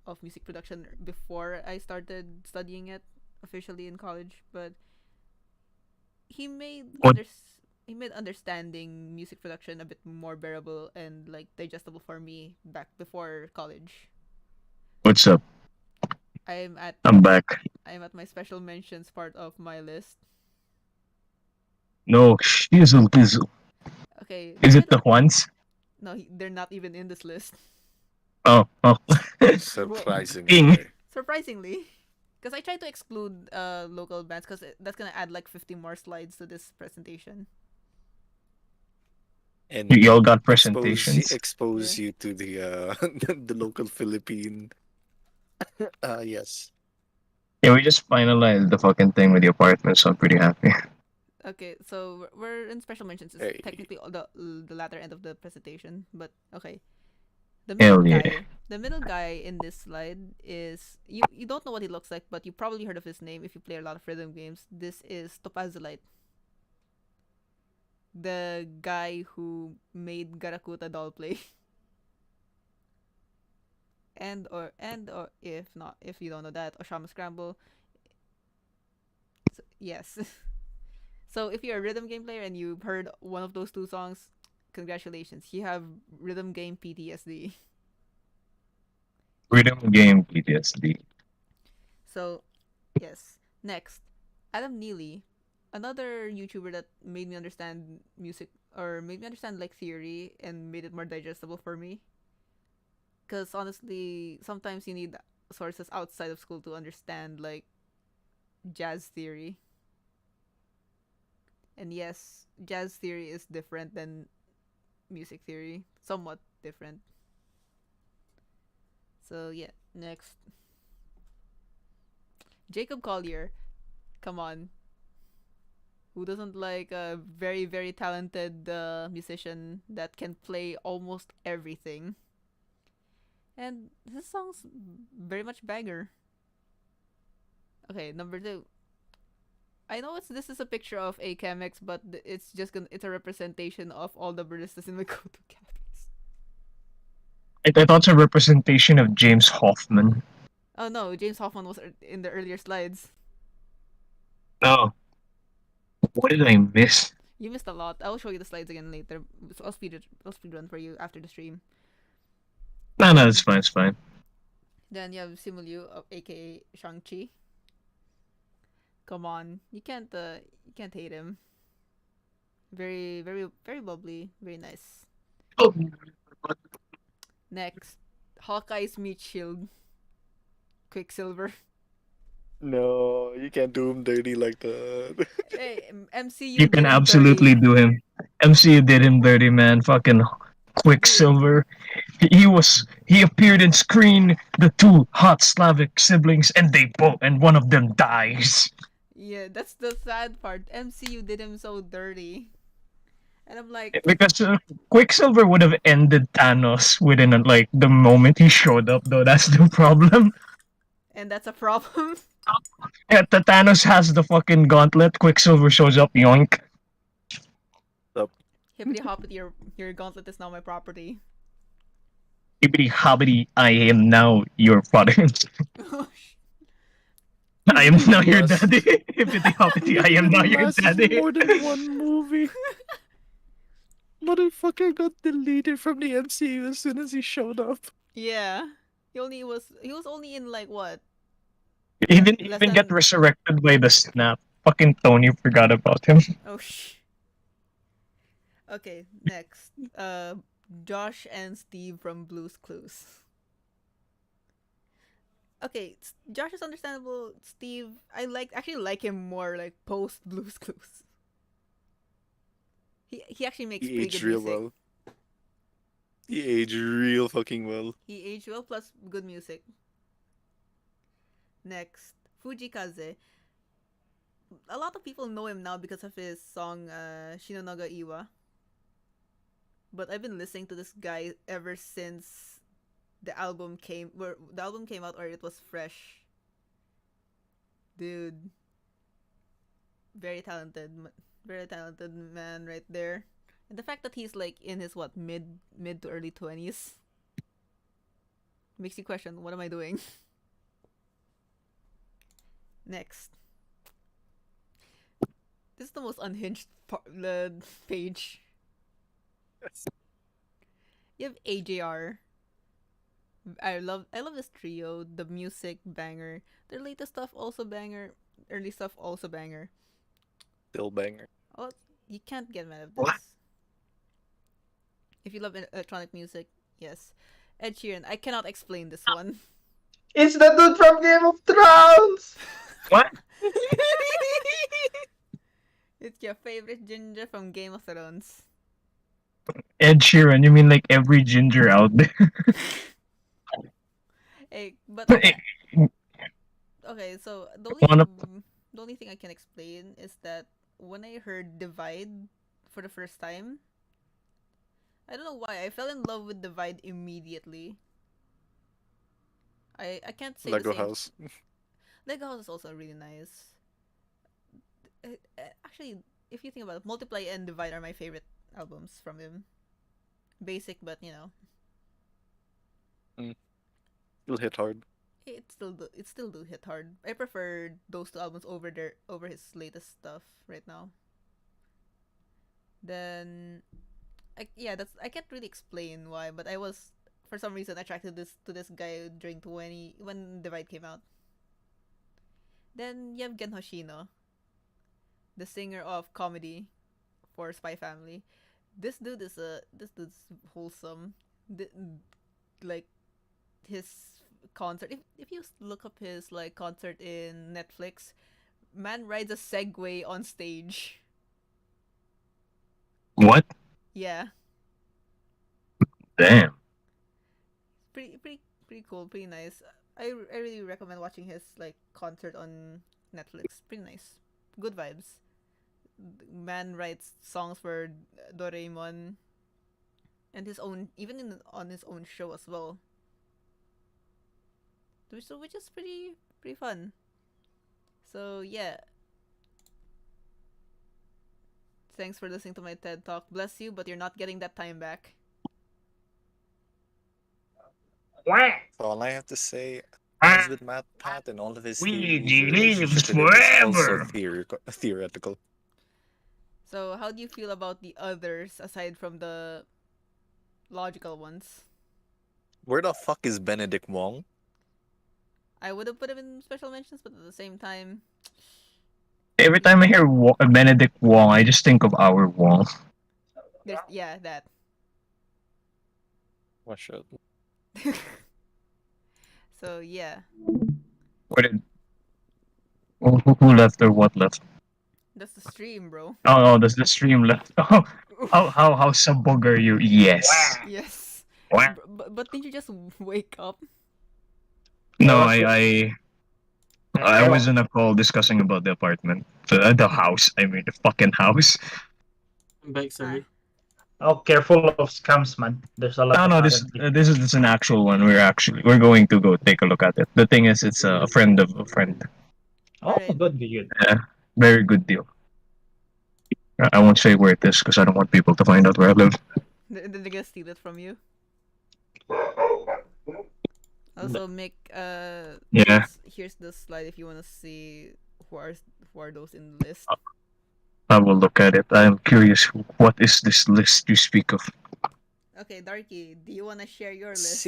of music production before I started studying it officially in college. But he made What he made understanding music production a bit more bearable and like digestible for me back before college. what's up? I'm at I'm back. I'm at my special mentions part of my list. No, shizzle dizzle. Okay, the Is it middle. the ones? No, they're not even in this list. Oh, oh. King. Surprisingly. Surprisingly, because I tried to exclude local bands because that's gonna add like 50 more slides to this presentation. And Y'all got expose presentations. expose Yeah. you to the the local Philippine. Yes. Yeah, we just finalized the fucking thing with the apartment, so I'm pretty happy. Okay, so we're in special mentions. It's Hey. technically the latter end of the presentation, but okay. Hell yeah. The middle guy in this slide is you don't know what he looks like, but you probably heard of his name if you play a lot of rhythm games. This is Topazolite, the guy who made Garakuta doll play. And or if not, if you don't know that, Oshama Scramble. So, yes. So if you're a rhythm game player and you've heard one of those two songs, congratulations, you have rhythm game PTSD. Rhythm game PTSD. So, yes. Next, Adam Neely, another YouTuber that made me understand music or made me understand like theory and made it more digestible for me. Because honestly, sometimes you need sources outside of school to understand like jazz theory. And yes, jazz theory is different than music theory, somewhat different. So yeah, next, Jacob Collier. Come on, who doesn't like a very talented musician that can play almost everything? And this song's very much banger. Okay, number two. I know this is a picture of a Chemex, but it's a representation of all the baristas in my go-to cafes. I thought it's a representation of James Hoffman. Oh no, James Hoffman was in the earlier slides. Oh, what did I miss? You missed a lot. I'll show you the slides again later. So I'll speed run for you after the stream. No, it's fine, it's fine. Then you have Simulyu, aka Shang-Chi. Come on, you can't hate him. Very bubbly, very nice. Oh, Next, Hawkeye's meat shield, Quicksilver. No, you can't do him dirty like that. Hey, MCU you can did him absolutely dirty. do him. MCU did him dirty, man. Fucking Quicksilver. He appeared in screen the two hot Slavic siblings and one of them dies. Yeah, that's the sad part. MCU did him so dirty. And I'm like, Because Quicksilver would have ended Thanos within like the moment he showed up though. That's the problem. and that's a problem. Yeah, the Thanos has the fucking gauntlet. Quicksilver shows up, yoink. Hippity hoppity, your gauntlet is now my property. Hibbity hobbity, I am now your father. I am now your Last- daddy. Hibbity hoppity, I am now your daddy. more than one movie. Motherfucker got deleted from the MCU as soon as he showed up. Yeah, he was only in like what? He didn't Less even get than- resurrected by the snap. Fucking Tony forgot about him. Oh Okay, next. Josh and Steve from Blue's Clues. Okay, Josh is understandable. Steve, I actually like him more like post Blue's Clues. He actually makes He pretty aged good real music. well. He aged real fucking well. He aged well plus good music. Next, Fujikaze. A lot of people know him now because of his song Shinonaga Iwa. But I've been listening to this guy ever since the album came out or it was fresh. Dude, very talented, very talented man right there. And the fact that he's like in his mid to early 20s makes you question, what am I doing? Next. This is the most unhinged page. You have AJR. I love this trio. The music banger. Their latest stuff also banger. Early stuff also banger. Still banger. Oh, you can't get mad at What? this. If you love electronic music, yes. Ed Sheeran. I cannot explain this one. It's the dude from Game of Thrones! What? It's your favorite ginger from Game of Thrones. Ed Sheeran, you mean like every ginger out there? Hey, but Eh, okay, so One of the only thing I can explain is that when I heard Divide for the first time, I don't know why I fell in love with Divide immediately. I can't say Lego the same. House. Lego House is also really nice. Actually, if you think about it, Multiply and Divide are my favorite albums from him. Basic, but you know, Still hit hard. it still do hit hard. I prefer those two albums over his latest stuff right now. Then, I can't really explain why, but I was for some reason attracted to this guy during 20 when Divide came out. Then you have Gen Hoshino, the singer of comedy for Spy Family. This dude's wholesome. Like his concert. If you look up his like concert in Netflix, man rides a Segway on stage. what? Yeah, Damn. pretty cool, pretty nice. I really recommend watching his like concert on Netflix. Pretty nice, good vibes. Man writes songs for Doraemon and his own on his own show as well. Which is pretty fun. So yeah. Thanks for listening to my TED Talk. Bless you, but you're not getting that time back. So all I have to say, as with Pat and all of his theories, Ouija the lives relationship with him is also forever. theoretical. So how do you feel about the others aside from the logical ones? Where the fuck is Benedict Wong? I would have put him in special mentions, but at the same time, Every time I hear Benedict Wong, I just think of our Wong. there's that. What shit? So yeah, What did, who left or what left? that's the stream, bro. Oh, no, that's the stream left. Oh, how sabog are you? Yes. Yes. Wah. But didn't you just wake up? No, I was in a call discussing about the apartment, the house. I mean, the fucking house. I'm back, sorry. Oh, careful of scams, man. There's a lot No, of no, currency. this is an actual one. We're going to go take a look at it. The thing is, it's a friend of a friend. Oh, Alright. good, good. Yeah, very good deal. I won't say where it is because I don't want people to find out where I live. Did they gonna steal it from you? Also, Mick, Yeah. here's the slide if you wanna see who are those in the list. I will look at it. I am curious. What is this list you speak of? Okay, Darky, do you wanna share your list?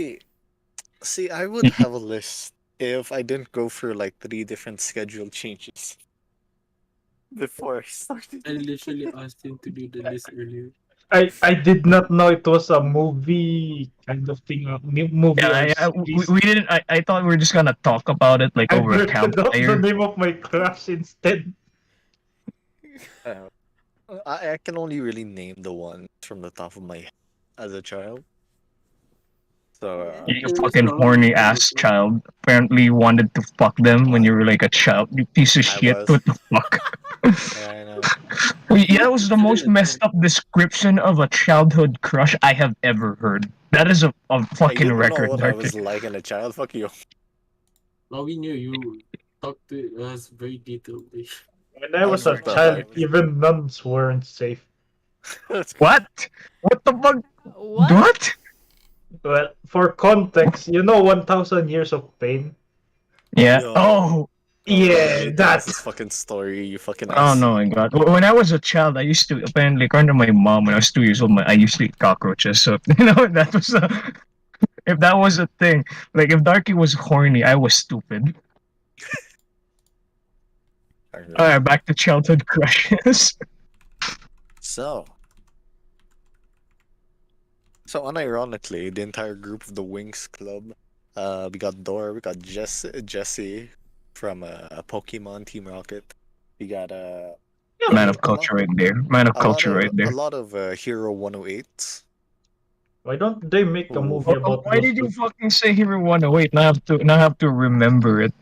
See, I would have a list if I didn't go through like 3 different schedule changes before I started. I literally asked him to do the list earlier. I did not know it was a movie kind of thing, a movie or series. we didn't. I thought we were just gonna talk about it like I over a blurted out the campfire. name of my crush instead. Uh, I can only really name the ones from the top of my head as a child. So Yeah. You It was fucking probably horny one ass before. child. Apparently you wanted to fuck them when uh, you were like a child. You piece of I shit. was. What the fuck? Yeah, I know. Yeah, that Not was the considered most a messed child. up description of a childhood crush I have ever heard. That is a Hey, you fucking don't know record, what I Darki. was like in a child. Fuck you. Well, we knew you talked to us very detailedly. When I was a Shut the child, fuck. even nuns weren't safe. What? What the fuck? What? What? Well, for context, you know 1000 Years of Pain? Yeah. No. Oh. Oh, let Yeah, me tell us that. this fucking story, you fucking Oh ass. no, my god. When I was a child, I used to apparently, according to my mom, when I was 2 years old, I used to eat cockroaches. So that was if that was a thing. Like if Darky was horny, I was stupid. Alright. Alright, back to childhood crushes. So unironically, the entire group of the Winx Club, we got Dora, we got Jesse from Pokemon Team Rocket. We got Man of culture right there. Man of culture right a there. lot of Hero 108s. Why don't they make a Ooh. movie about Why those did you two? fucking say Hero 108? Now I have to remember it.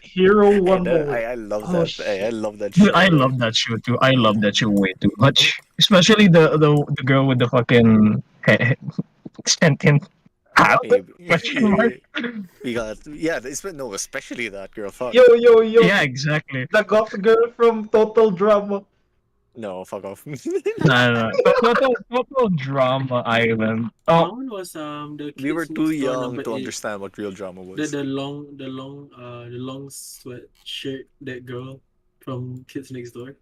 Hero Hey, 108. I love Oh, that. Hey, I shit. love that Dude, show. I Right? love that show too. I love that show way too much. Especially the girl with the fucking sentient hat Hey, question mark. we got no, especially that girl. Fuck. Yo, yo, yo. Yeah, exactly. The goth girl from Total Drama. No, fuck off. No. Total Drama Island. That Oh, one was the We were kids too next door young number to 8. understand what real drama The was. the long sweatshirt, that girl from Kids Next Door.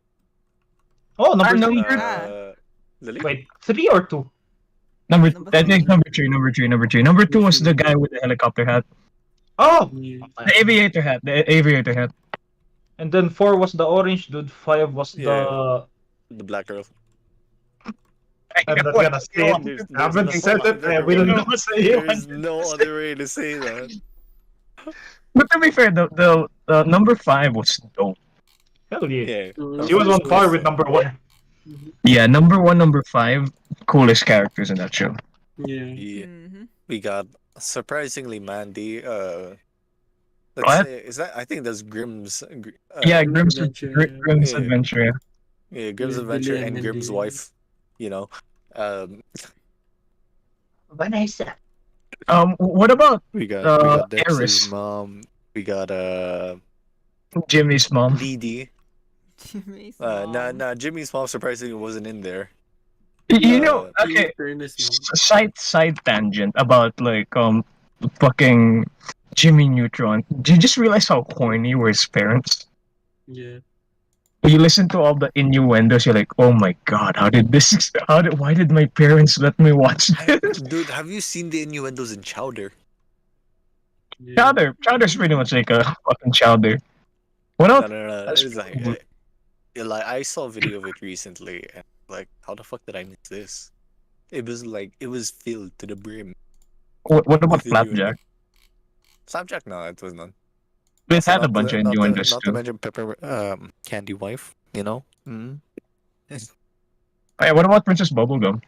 Oh, number no. 3. Lily? Wait, 3 or 2? number. Number I think three. number three. Number two was the guy with the helicopter hat, Oh! Yeah. the aviator hat, the aviator hat. And then 4 was the orange dude, 5 was Yeah. the... The black girl. I'm not gonna say it. There's, I haven't no said it. I other will way. not say it. There's no other way to say that. But to be fair, the number 5 was dope. Hell yeah. Yeah. So She was on so- par with number 1. Yeah, number 1, number 5, coolest characters in that show. Yeah. Yeah. Mm-hmm. We got surprisingly Mandy. Let's What? say is that I think that's Grimm's. Yeah, Grimm's Grimm's Adventure, yeah. Grimm's Yeah. Adventure. Yeah. Yeah, Grimm's With Adventure Billy and and Grimm's Mandy. wife. You know. Vanessa. What about We got Dex's Eris, mom. We got Jimmy's mom? Dee. Jimmy's Nah, Jimmy's mom surprisingly wasn't in there. You know, Uh, okay, Fairness, side tangent about like fucking Jimmy Neutron. Did you just realize how corny were his parents? yeah. You listen to all the innuendos, you're like, oh my god, why did my parents let me watch this? Dude, have you seen the innuendos in Chowder? Yeah. Chowder's pretty much like a fucking chowder. What else? No. That's It's like, cool. like I saw a video of it recently, and like, how the fuck did I miss this? It was filled to the brim. What about with innuendo. Flapjack? Slapjack? No, it was none. It Also, had a bunch of innuendos not to too. mention Pepper, Candy Wife. You know. Hey, what about Princess Bubblegum?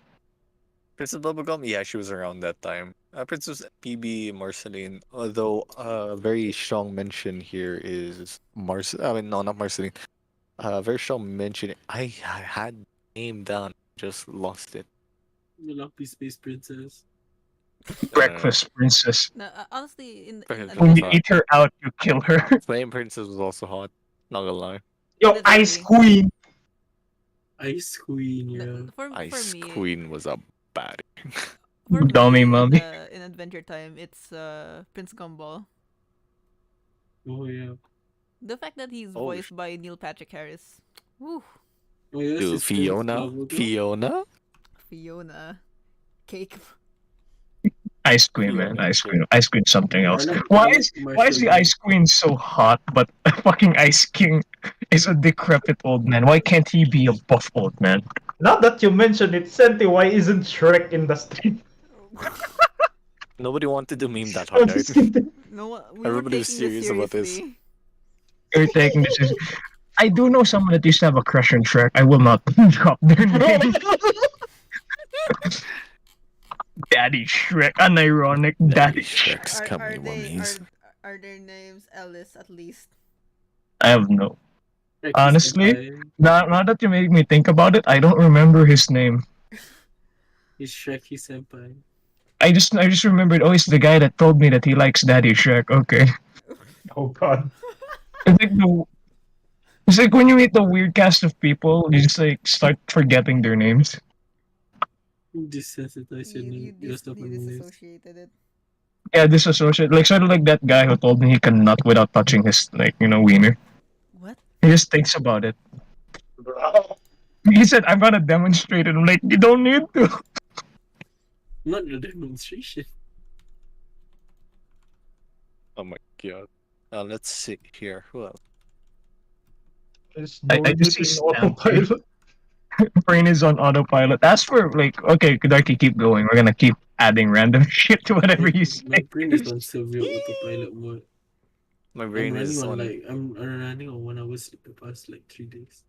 Princess Bubblegum, yeah, she was around that time. Princess PB Marceline, although a very strong mention here is I mean, no, not Marceline. Very strong mention. I had name down, just lost it. The Lucky Space Princess. Breakfast Princess. No, honestly, in Breakfast When you Hot. eat her out, you kill her. Flame Princess was also hot. Not gonna lie. Yo, Literally. Ice Queen. Ice Queen, yeah. for Ice me, Queen was a baddie. for Dummy me, mommy. in Adventure Time, it's Prince Gumball. Oh yeah. The fact that he's Oh, voiced by Neil Patrick Harris. Woo, Oh yeah. Dude, Sister Fiona? Bubblegum. Fiona? Fiona, Cake. Ice Queen, man. Ice Queen something else. I like Why is the Marshall. Ice Queen so hot, but fucking Ice King is a decrepit old man? Why can't he be a buff old man? Now that you mention it, Senti, why isn't Shrek in the stream? Nobody wanted to meme that hard. Right? No, we were Everybody was taking this serious about this. seriously. You're taking this. I do know someone that used to have a crush on Shrek. I will not drop their name. Daddy Shrek, unironic Daddy Shrek. Shrek's Are, coming, are they mummies. are their names Ellis at least? I have no. Like, Honestly, senpai, now that you make me think about it, I don't remember his name. he's Shrek, senpai. I just remembered. Oh, it's the guy that told me that he likes Daddy Shrek. Okay, Oh god. it's like it's like when you meet the weird cast of people, you just like start forgetting their names. Desensitize your name. Your stuff You on the list. disassociated it. Yeah, disassociate. Like sort of like that guy who told me he can nut without touching his wiener. What? He just thinks about it. He said, "I'm gonna demonstrate it." I'm like, you don't need to. Not your demonstration. Oh my god. Let's see here. Who else? It's I doing just it see in autopilot. Brain is on autopilot. As for like, okay, Darky, keep going. We're gonna keep adding random shit to whatever you My say. brain is on severe autopilot mode. My I'm brain running is on on. like I'm running on 1 hour sleep the past like 3 days.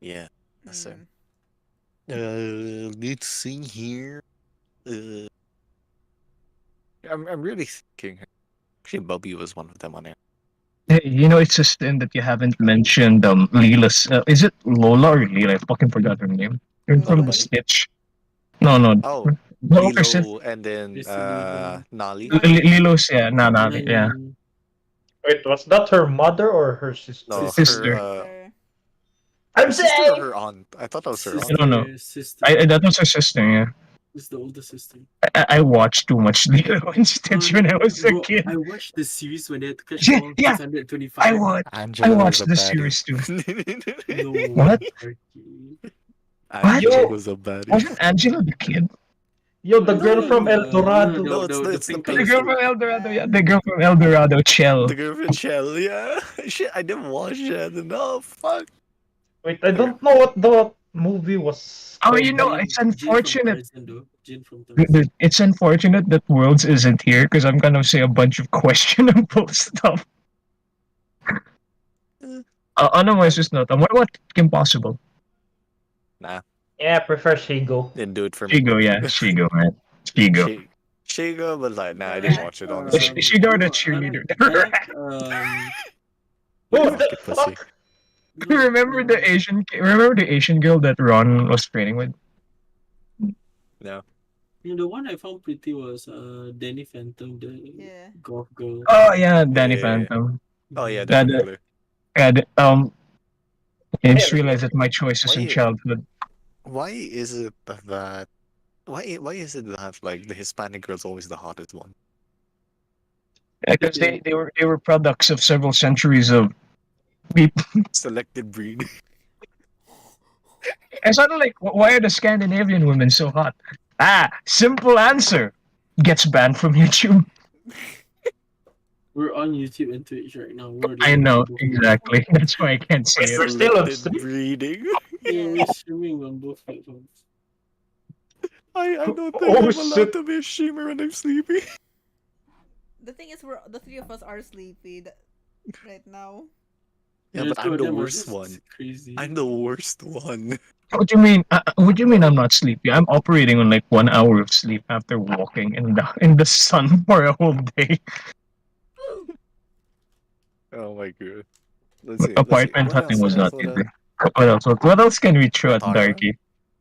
Yeah. That's it. Mm. Let's see here. I'm really thinking. Actually, Bubby was one of them on it. Hey, it's a sin that you haven't mentioned Leela's. Is it Lola or Leela? I fucking forgot her name. You're in front of a Lola. Stitch. No. Oh, No, her sister. Lilo and then Yes, Lilo. Nali. Lilo's, yeah, Nani, yeah. Wait, was that her mother or her sister? No, Sister. her I'm sister or saying! her aunt. I thought that was her Sister, aunt. I don't know. sister. That was her sister, yeah. It's the older sister. I watched too much Lilo and Stitch when I was a Bro, kid. I watched the series when they had to catch Yeah, all yeah. 625. Angela I was watched a the baddie. series too. No, What? Darky. Angela Yo. was a baddie. Wasn't Angela the kid? Yo, the girl from El Dorado. No, it's the pink The pink girl from El Dorado, yeah. The girl from El Dorado, Chell. The girl from Shell, yeah. Shit, I didn't watch that. No, fuck. Wait, I don't know what the movie was. Oh, called. it's unfortunate. Jin from Tarzan. It's unfortunate that Worlds isn't here because I'm gonna say a bunch of questionable stuff. Otherwise, it's not. What about Kim Possible? Nah, Yeah, I prefer Shigo. didn't do it for me. Shigo, yeah. Shigo, man. Shigo. Shigo, but like, nah, I didn't watch it, honestly. Shigo the cheerleader. Who Fuck the it, pussy. fuck? Remember the Asian girl that Ron was training with? No. The one I found pretty was Danny Phantom, the Yeah. golf girl. Oh yeah, Danny Yeah. Phantom. Oh, yeah, That- definitely. And I just realized that my choices in Why- childhood. Why is it that... Why is it that, like, the Hispanic girl's always the hottest one? Because they were products of several centuries of people. Selected breed. And sort of like, why are the Scandinavian women so hot? Simple answer. Gets banned from YouTube. We're on YouTube and Twitch right now. We're I know, both- exactly. That's why I can't say We're it. still on Selected stream? breeding. Yeah, we're streaming on both platforms. I don't think Oh, I'm shit. allowed to be a streamer when I'm sleepy. The thing is, the three of us are sleepy right now. Yeah, The but two I'm of the them are worst just one. Crazy. I'm the worst one. What do you mean? What do you mean I'm not sleepy? I'm operating on like 1 hour of sleep after walking in the sun for a whole day. Oh my god. Let's see. Apartment What hunting else? was not What else? either. What else? What else can we throw at Katara? Darky?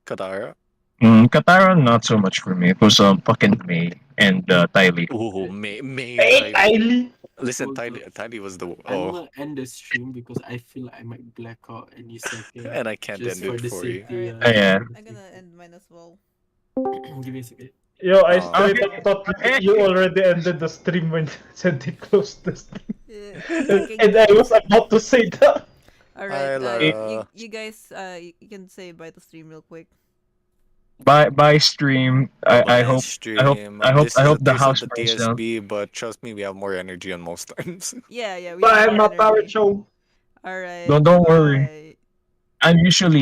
Katara? Katara, not so much for me. It was fucking May and Tylee. Oh, May. Hey, Kylie! Listen, Hold Tiny was the... I'm Oh, gonna end the stream because I feel like I might black out any second. and I can't Just end for it the for you. safety. Alright, Yeah. I'm gonna end mine as well. Give me a second. Yo, I Oh. straight up thought you already ended the stream when Senti closed the stream. Yeah. And I was about to say that. Alright, I'll, you guys, you can say bye to stream real quick. By stream. I Bye, hope stream. I hope This is a the taste house of the burns down. TSB, but trust me, we have more energy on most times. Yeah, we Bye, have my more power energy. show. Alright. Don't worry. bye. I'm usually